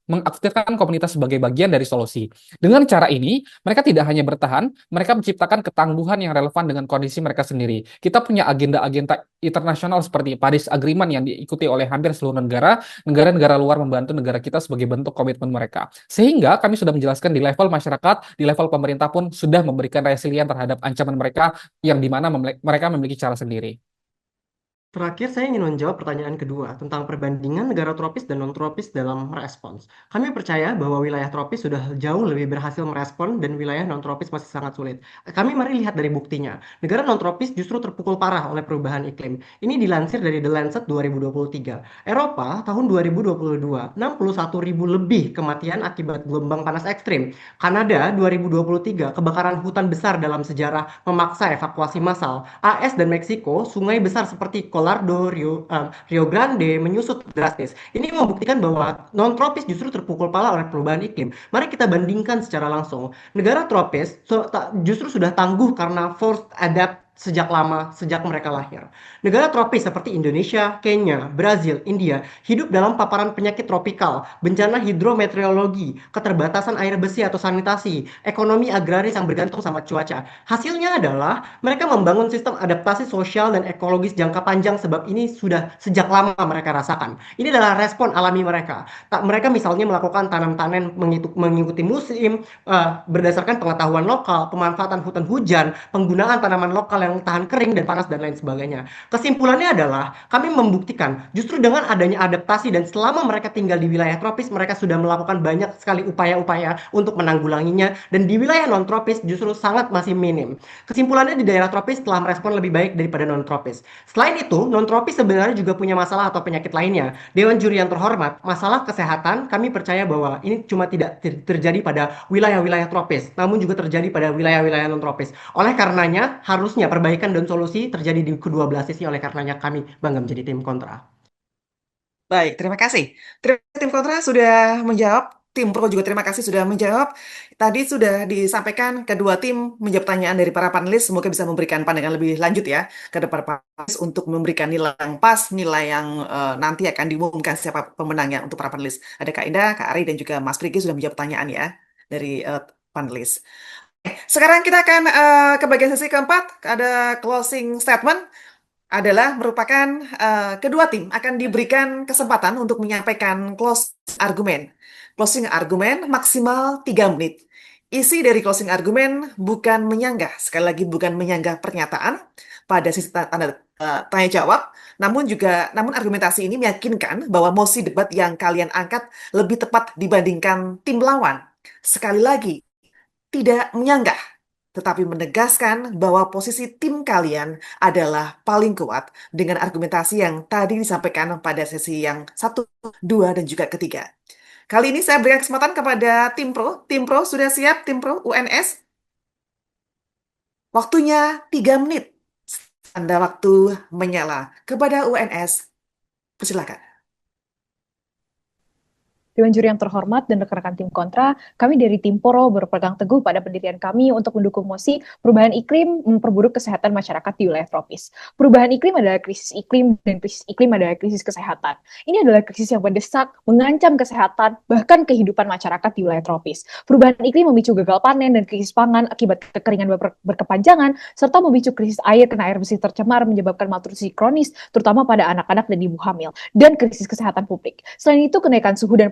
mengaktifkan komunitas sebagai bagian dari solusi. Dengan cara ini, mereka tidak hanya bertahan, mereka menciptakan ketangguhan yang relevan dengan kondisi mereka sendiri. Kita punya agenda-agenda internasional seperti Paris Agreement yang diikuti oleh hampir seluruh negara, negara-negara luar membantu negara kita sebagai bentuk komitmen mereka. Sehingga kami sudah menjelaskan di level masyarakat, di level pemerintah pun sudah memberikan resilien terhadap ancaman mereka yang dimana mereka memiliki cara sendiri. Terakhir, saya ingin menjawab pertanyaan kedua tentang perbandingan negara tropis dan non-tropis dalam merespons. Kami percaya bahwa wilayah tropis sudah jauh lebih berhasil merespon dan wilayah non-tropis masih sangat sulit. Kami mari lihat dari buktinya. Negara non-tropis justru terpukul parah oleh perubahan iklim. Ini dilansir dari The Lancet 2023. Eropa tahun 2022, 61.000 lebih kematian akibat gelombang panas ekstrim. Kanada 2023, kebakaran hutan besar dalam sejarah memaksa evakuasi massal. AS dan Meksiko, sungai besar seperti Colorado, Rio Grande menyusut drastis. Ini membuktikan bahwa non-tropis justru terpukul pala oleh perubahan iklim. Mari kita bandingkan secara langsung. Negara tropis justru sudah tangguh karena forced adapt sejak lama, sejak mereka lahir. Negara tropis seperti Indonesia, Kenya, Brazil, India hidup dalam paparan penyakit tropikal, bencana hidrometeorologi, keterbatasan air bersih atau sanitasi, ekonomi agraris yang bergantung sama cuaca. Hasilnya adalah mereka membangun sistem adaptasi sosial dan ekologis jangka panjang sebab ini sudah sejak lama mereka rasakan. Ini adalah respon alami mereka. Mereka misalnya melakukan tanam-tanam mengikuti musim, berdasarkan pengetahuan lokal, pemanfaatan hutan hujan, penggunaan tanaman lokal yang tahan kering dan panas dan lain sebagainya. Kesimpulannya adalah kami membuktikan justru dengan adanya adaptasi dan selama mereka tinggal di wilayah tropis mereka sudah melakukan banyak sekali upaya-upaya untuk menanggulanginya dan di wilayah non tropis justru sangat masih minim. Kesimpulannya di daerah tropis telah merespon lebih baik daripada non tropis. Selain itu, non tropis sebenarnya juga punya masalah atau penyakit lainnya. Dewan Juri yang terhormat, masalah kesehatan kami percaya bahwa ini cuma tidak terjadi pada wilayah-wilayah tropis, namun juga terjadi pada wilayah-wilayah non tropis. Oleh karenanya, harusnya perbaikan dan solusi terjadi di kedua belah sisi. Oleh karenanya kami bangga menjadi tim kontra. Baik, terima kasih. Tim kontra sudah menjawab. Tim pro juga terima kasih sudah menjawab. Tadi sudah disampaikan kedua tim menjawab pertanyaan dari para panelis. Semoga bisa memberikan pandangan lebih lanjut ya ke depan panelis untuk memberikan nilai yang pas, nilai yang nanti akan diumumkan siapa pemenangnya untuk para panelis. Ada Kak Indah, Kak Ari, dan juga Mas Prigi sudah menjawab pertanyaan ya dari panelis. Sekarang kita akan ke bagian sesi keempat. Ada closing statement adalah merupakan kedua tim akan diberikan kesempatan untuk menyampaikan closing argumen maksimal 3 menit. Isi dari closing argumen bukan menyanggah, sekali lagi bukan menyanggah pernyataan pada sisi tanya jawab, namun argumentasi ini meyakinkan bahwa mosi debat yang kalian angkat lebih tepat dibandingkan tim lawan. Sekali lagi, tidak menyanggah, tetapi menegaskan bahwa posisi tim kalian adalah paling kuat dengan argumentasi yang tadi disampaikan pada sesi yang 1, 2, dan juga ketiga. Kali ini saya berikan kesempatan kepada tim pro. Tim pro sudah siap, tim pro UNS? Waktunya 3 menit. Tanda waktu menyala. Kepada UNS, persilakan. Dewan juri yang terhormat dan rekan-rekan tim kontra, kami dari tim Poro berpegang teguh pada pendirian kami untuk mendukung mosi perubahan iklim memperburuk kesehatan masyarakat di wilayah tropis. Perubahan iklim adalah krisis iklim dan krisis iklim adalah krisis kesehatan. Ini adalah krisis yang mendesak, mengancam kesehatan, bahkan kehidupan masyarakat di wilayah tropis. Perubahan iklim memicu gagal panen dan krisis pangan akibat kekeringan berkepanjangan, serta memicu krisis air karena air bersih tercemar menyebabkan malnutrisi kronis, terutama pada anak-anak dan ibu hamil, dan krisis kesehatan publik. Selain itu, kenaikan suhu dan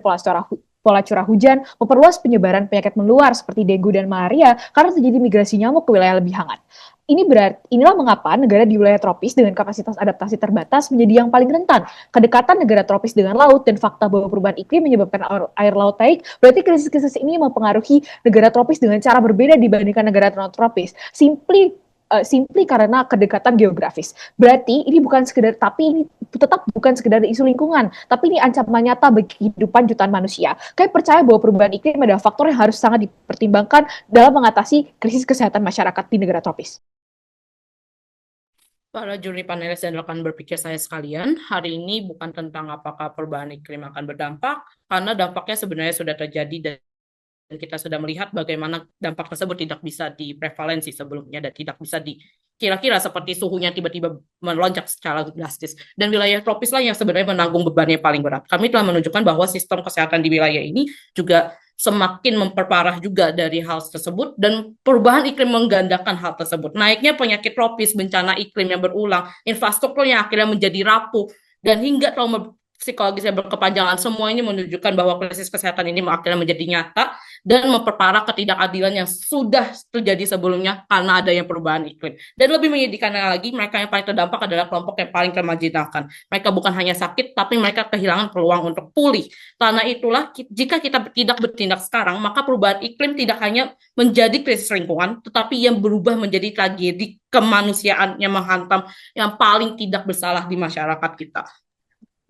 pola curah hujan memperluas penyebaran penyakit menular seperti dengue dan malaria karena terjadi migrasi nyamuk ke wilayah lebih hangat. Inilah mengapa negara di wilayah tropis dengan kapasitas adaptasi terbatas menjadi yang paling rentan. Kedekatan negara tropis dengan laut dan fakta bahwa perubahan iklim menyebabkan air laut naik, berarti krisis-krisis ini mempengaruhi negara tropis dengan cara berbeda dibandingkan negara non-tropis. Simply karena kedekatan geografis. Berarti ini tetap bukan sekedar isu lingkungan, tapi ini ancaman nyata bagi kehidupan jutaan manusia. Kami percaya bahwa perubahan iklim adalah faktor yang harus sangat dipertimbangkan dalam mengatasi krisis kesehatan masyarakat di negara tropis. Para juri panelis dan rekan berpikir saya sekalian, hari ini bukan tentang apakah perubahan iklim akan berdampak, karena dampaknya sebenarnya sudah terjadi dan kita sudah melihat bagaimana dampak tersebut tidak bisa diprevalensi sebelumnya dan tidak bisa kira-kira seperti suhunya tiba-tiba melonjak secara drastis. Dan wilayah tropis lah yang sebenarnya menanggung bebannya paling berat. Kami telah menunjukkan bahwa sistem kesehatan di wilayah ini juga semakin memperparah juga dari hal tersebut, dan perubahan iklim menggandakan hal tersebut. Naiknya penyakit tropis, bencana iklim yang berulang, infrastruktur yang akhirnya menjadi rapuh, dan hingga trauma psikologis yang berkepanjangan, semua ini menunjukkan bahwa krisis kesehatan ini akhirnya menjadi nyata dan memperparah ketidakadilan yang sudah terjadi sebelumnya karena adanya perubahan iklim. Dan lebih menyedihkannya lagi, mereka yang paling terdampak adalah kelompok yang paling termarginalkan. Mereka bukan hanya sakit, tapi mereka kehilangan peluang untuk pulih. Karena itulah, jika kita tidak bertindak sekarang, maka perubahan iklim tidak hanya menjadi krisis lingkungan, tetapi yang berubah menjadi tragedi kemanusiaan yang menghantam yang paling tidak bersalah di masyarakat kita.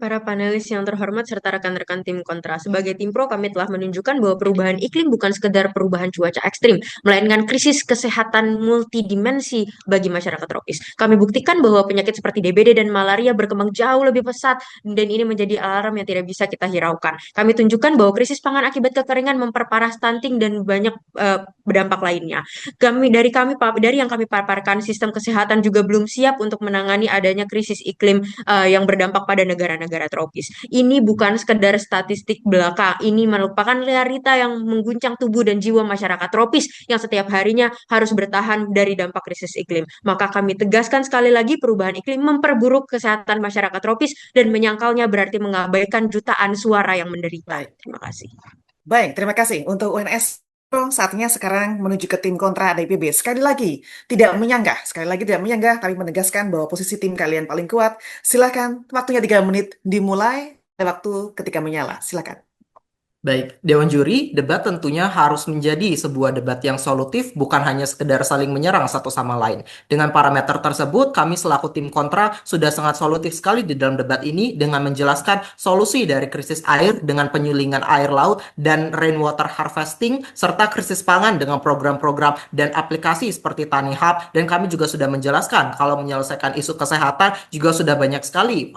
Para panelis yang terhormat serta rekan-rekan tim kontra, sebagai tim pro kami telah menunjukkan bahwa perubahan iklim bukan sekedar perubahan cuaca ekstrim, melainkan krisis kesehatan multidimensi bagi masyarakat tropis. Kami buktikan bahwa penyakit seperti DBD dan malaria berkembang jauh lebih pesat dan ini menjadi alarm yang tidak bisa kita hiraukan. Kami tunjukkan bahwa krisis pangan akibat kekeringan memperparah stunting dan banyak berdampak lainnya. Dari yang kami paparkan, sistem kesehatan juga belum siap untuk menangani adanya krisis iklim yang berdampak pada negara-negara tropis. Ini bukan sekedar statistik belaka, ini merupakan realita yang mengguncang tubuh dan jiwa masyarakat tropis yang setiap harinya harus bertahan dari dampak krisis iklim. Maka kami tegaskan sekali lagi, perubahan iklim memperburuk kesehatan masyarakat tropis dan menyangkalnya berarti mengabaikan jutaan suara yang menderita. Terima kasih. Baik, terima kasih untuk UNS. Saatnya sekarang menuju ke tim kontra DPB. Sekali lagi tidak menyanggah, tapi menegaskan bahwa posisi tim kalian paling kuat. Silakan, waktunya 3 menit dimulai. Waktu ketika menyala, silakan. Baik, Dewan Juri, debat tentunya harus menjadi sebuah debat yang solutif, bukan hanya sekedar saling menyerang satu sama lain. Dengan parameter tersebut, kami selaku tim kontra sudah sangat solutif sekali di dalam debat ini dengan menjelaskan solusi dari krisis air dengan penyulingan air laut dan rainwater harvesting, serta krisis pangan dengan program-program dan aplikasi seperti Tani Hub. Dan kami juga sudah menjelaskan kalau menyelesaikan isu kesehatan juga sudah banyak sekali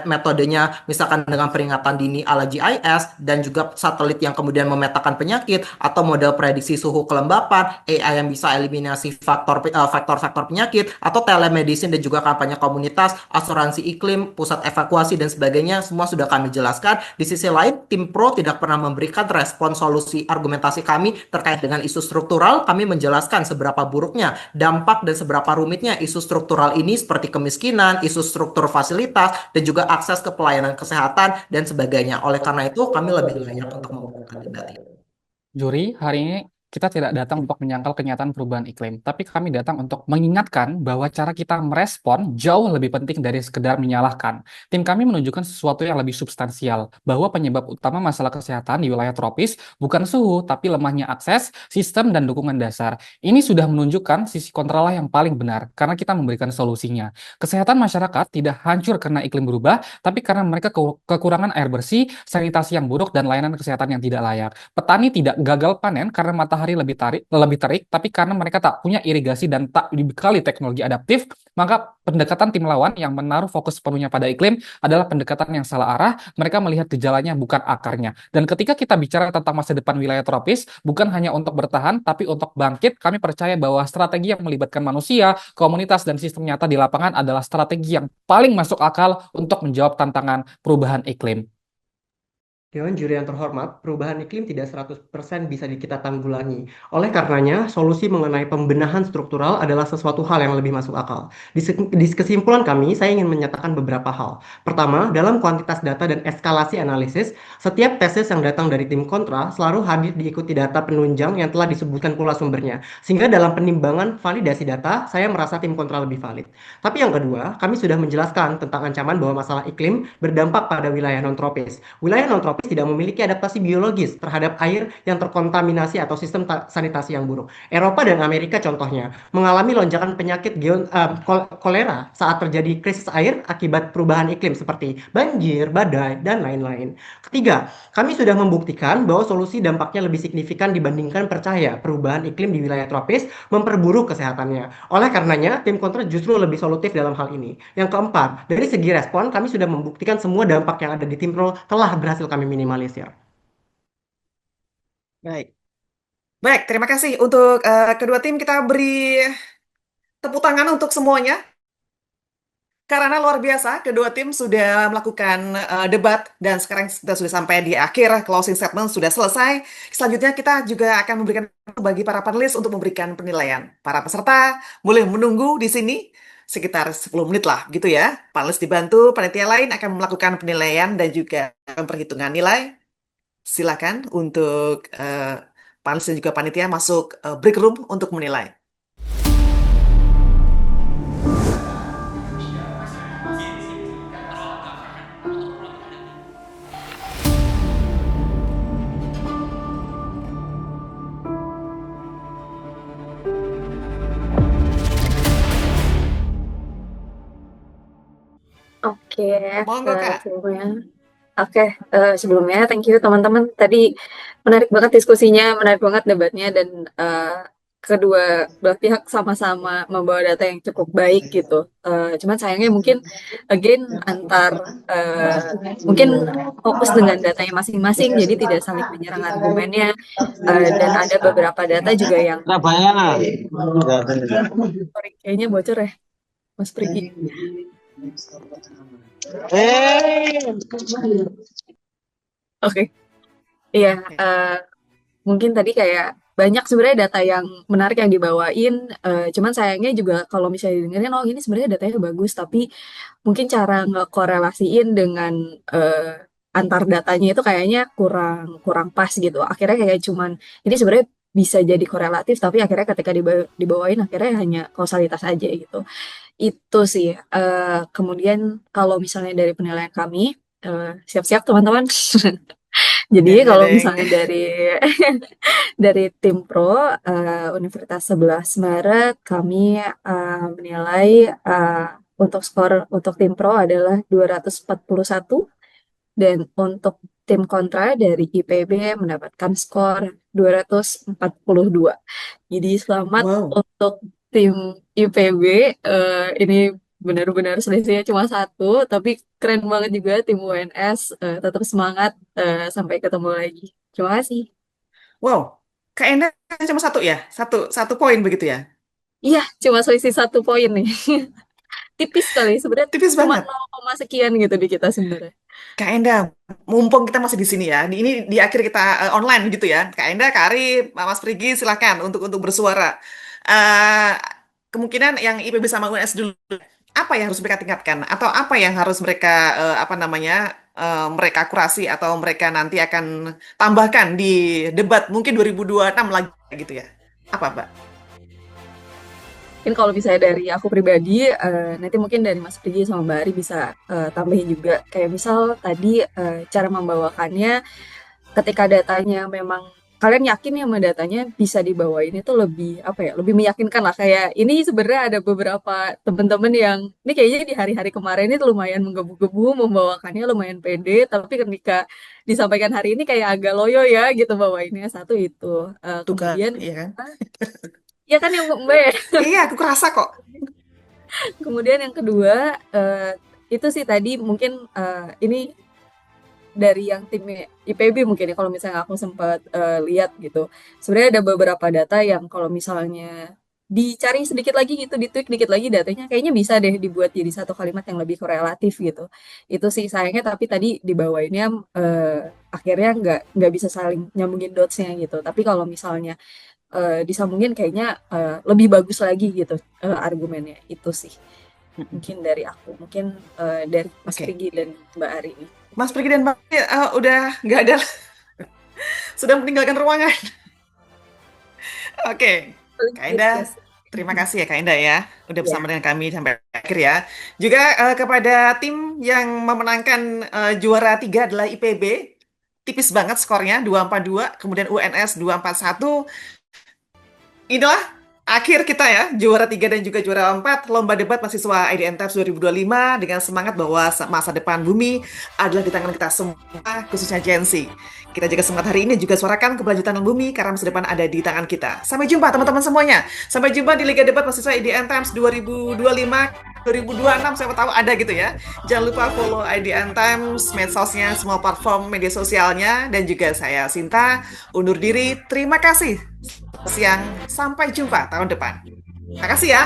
metodenya, misalkan dengan peringatan dini ala GIS dan juga satelit yang kemudian memetakan penyakit atau model prediksi suhu kelembapan, AI yang bisa eliminasi faktor-faktor penyakit, atau telemedicine dan juga kampanye komunitas, asuransi iklim, pusat evakuasi dan sebagainya, semua sudah kami jelaskan. Di sisi lain, tim pro tidak pernah memberikan respon solusi argumentasi kami terkait dengan isu struktural. Kami menjelaskan seberapa buruknya dampak dan seberapa rumitnya isu struktural ini seperti kemiskinan, isu struktur fasilitas, dan juga akses ke pelayanan kesehatan dan sebagainya. Oleh karena itu, kami lebih layak untuk membuka debat ini. Juri, hari ini kita tidak datang untuk menyangkal kenyataan perubahan iklim, tapi kami datang untuk mengingatkan bahwa cara kita merespon jauh lebih penting dari sekedar menyalahkan. Tim kami menunjukkan sesuatu yang lebih substansial, bahwa penyebab utama masalah kesehatan di wilayah tropis bukan suhu, tapi lemahnya akses, sistem, dan dukungan dasar. Ini sudah menunjukkan sisi kontralah yang paling benar, karena kita memberikan solusinya. Kesehatan masyarakat tidak hancur karena iklim berubah, tapi karena mereka kekurangan air bersih, sanitasi yang buruk, dan layanan kesehatan yang tidak layak. Petani tidak gagal panen karena matahari matahari lebih terik, tapi karena mereka tak punya irigasi dan tak dibekali teknologi adaptif, maka pendekatan tim lawan yang menaruh fokus sepenuhnya pada iklim adalah pendekatan yang salah arah. Mereka melihat gejalanya bukan akarnya. Dan ketika kita bicara tentang masa depan wilayah tropis, bukan hanya untuk bertahan, tapi untuk bangkit, kami percaya bahwa strategi yang melibatkan manusia, komunitas, dan sistem nyata di lapangan adalah strategi yang paling masuk akal untuk menjawab tantangan perubahan iklim. Dewan juri yang terhormat, perubahan iklim tidak 100% bisa kita tanggulangi. Oleh karenanya, solusi mengenai pembenahan struktural adalah sesuatu hal yang lebih masuk akal. Di kesimpulan kami, saya ingin menyatakan beberapa hal. Pertama, dalam kuantitas data dan eskalasi analisis, setiap tesis yang datang dari tim kontra selalu hadir diikuti data penunjang yang telah disebutkan pula sumbernya. Sehingga dalam penimbangan validasi data, saya merasa tim kontra lebih valid. Tapi yang kedua, kami sudah menjelaskan tentang ancaman bahwa masalah iklim berdampak pada wilayah non-tropis. Wilayah non-tropis tidak memiliki adaptasi biologis terhadap air yang terkontaminasi atau sistem sanitasi yang buruk. Eropa dan Amerika contohnya mengalami lonjakan penyakit kolera saat terjadi krisis air akibat perubahan iklim seperti banjir, badai, dan lain-lain. Ketiga, kami sudah membuktikan bahwa solusi dampaknya lebih signifikan dibandingkan percaya perubahan iklim di wilayah tropis memperburuk kesehatannya. Oleh karenanya, tim kontra justru lebih solutif dalam hal ini. Yang keempat, dari segi respon, kami sudah membuktikan semua dampak yang ada di tim pro telah berhasil kami minimalisir. Baik. Baik, terima kasih. Untuk kedua tim kita beri tepuk tangan untuk semuanya. Karena luar biasa, kedua tim sudah melakukan debat dan sekarang kita sudah sampai di akhir, closing statement sudah selesai. Selanjutnya kita juga akan memberikan bagi para panelis untuk memberikan penilaian. Para peserta boleh menunggu di sini sekitar 10 menit lah gitu ya. Panelis dibantu, panitia lain akan melakukan penilaian dan juga perhitungan nilai. Silakan untuk panelis dan juga panitia masuk break room untuk menilai. Oke, Monggo, Kak. sebelumnya thank you teman-teman. Tadi menarik banget diskusinya, menarik banget debatnya, dan kedua belah pihak sama-sama membawa data yang cukup baik gitu. Cuman sayangnya mungkin again mungkin fokus dengan datanya masing-masing, jadi tidak saling menyerang argumennya. Dan ada beberapa data juga yang sorry, kayaknya bocor ya, Mas Prigi. Oke, iya, mungkin tadi kayak banyak sebenarnya data yang menarik yang dibawain, cuman sayangnya juga kalau misalnya dengerin, oh ini sebenarnya datanya bagus, tapi mungkin cara ngekorelasiin dengan antar datanya itu kayaknya kurang pas gitu. Akhirnya kayak cuman ini sebenarnya bisa jadi korelatif, tapi akhirnya ketika dibawain akhirnya hanya kausalitas aja gitu. Itu sih. Kemudian kalau misalnya dari penilaian kami, siap-siap teman-teman. Jadi kalau misalnya dari tim pro Universitas 11 Maret, kami menilai untuk skor untuk tim pro adalah 241, dan untuk tim kontra dari IPB mendapatkan skor 242. Jadi selamat untuk tim IPB. Ini benar-benar selisihnya cuma 1, tapi keren banget juga tim UNS. Tetap semangat, sampai ketemu lagi. Terima kasih. Wow, Kak Enda cuma 1 ya? Satu poin begitu ya? Iya, cuma selisih 1 poin nih. Tipis sekali sebenarnya, tipis cuma banget. 0, sekian gitu di kita sebenarnya. Kak Enda, mumpung kita masih di sini ya, ini di akhir kita online gitu ya. Kak Enda, Kak Ari, Mas Prigi, silakan untuk bersuara. Kemungkinan yang IPB sama UNS dulu, apa yang harus mereka tingkatkan atau apa yang harus mereka mereka kurasi atau mereka nanti akan tambahkan di debat mungkin 2026 lagi gitu ya? Apa, Mbak? Mungkin kalau misalnya dari aku pribadi, nanti mungkin dari Mas Prigi sama Mbak Ari bisa tambahin juga. Kayak misal tadi cara membawakannya, ketika datanya memang kalian yakin ya sama datanya bisa dibawain itu lebih apa ya, lebih meyakinkan lah. Kayak ini sebenarnya ada beberapa teman-teman yang ini kayaknya di hari-hari kemarin itu lumayan menggebu-gebu membawakannya, lumayan pede, tapi ketika disampaikan hari ini kayak agak loyo ya gitu bawainnya. Satu itu. Tuh kan, Kemudian iya kan? ya kan yang Mbak ya. Iya, aku kerasa kok. Kemudian yang kedua, itu sih tadi mungkin ini dari yang tim IPB mungkin ya, kalau misalnya aku sempat lihat gitu. Sebenarnya ada beberapa data yang kalau misalnya dicari sedikit lagi gitu, ditweak dikit lagi datanya, kayaknya bisa deh dibuat jadi satu kalimat yang lebih korelatif gitu. Itu sih sayangnya, tapi tadi dibawainnya akhirnya nggak bisa saling nyambungin dots-nya gitu. Tapi kalau misalnya disambungin kayaknya lebih bagus lagi gitu argumennya. Itu sih mungkin dari aku, mungkin dari Mas Oke. Prigi dan Mbak Ari nih. Mas Pergi dan Mbak Ari, udah nggak ada, sudah meninggalkan ruangan. Oke, Kak Indah, terima kasih ya Kak Indah ya, udah bersama dengan kami sampai akhir ya. Juga kepada tim yang memenangkan juara 3 adalah IPB, tipis banget skornya 242, kemudian UNS 241. Inilah akhir kita ya, juara 3 dan juga juara 4 Lomba Debat Mahasiswa IDN Times 2025 dengan semangat bahwa masa depan bumi adalah di tangan kita semua, khususnya Gen Z. Kita jaga semangat hari ini, juga suarakan keberlanjutan bumi karena masa depan ada di tangan kita. Sampai jumpa teman-teman semuanya. Sampai jumpa di Liga Debat Mahasiswa IDN Times 2025, 2026, siapa tahu ada gitu ya. Jangan lupa follow IDN Times, medsosnya, semua platform media sosialnya. Dan juga saya Sinta, undur diri. Terima kasih. Siang, sampai jumpa tahun depan. Terima kasih ya.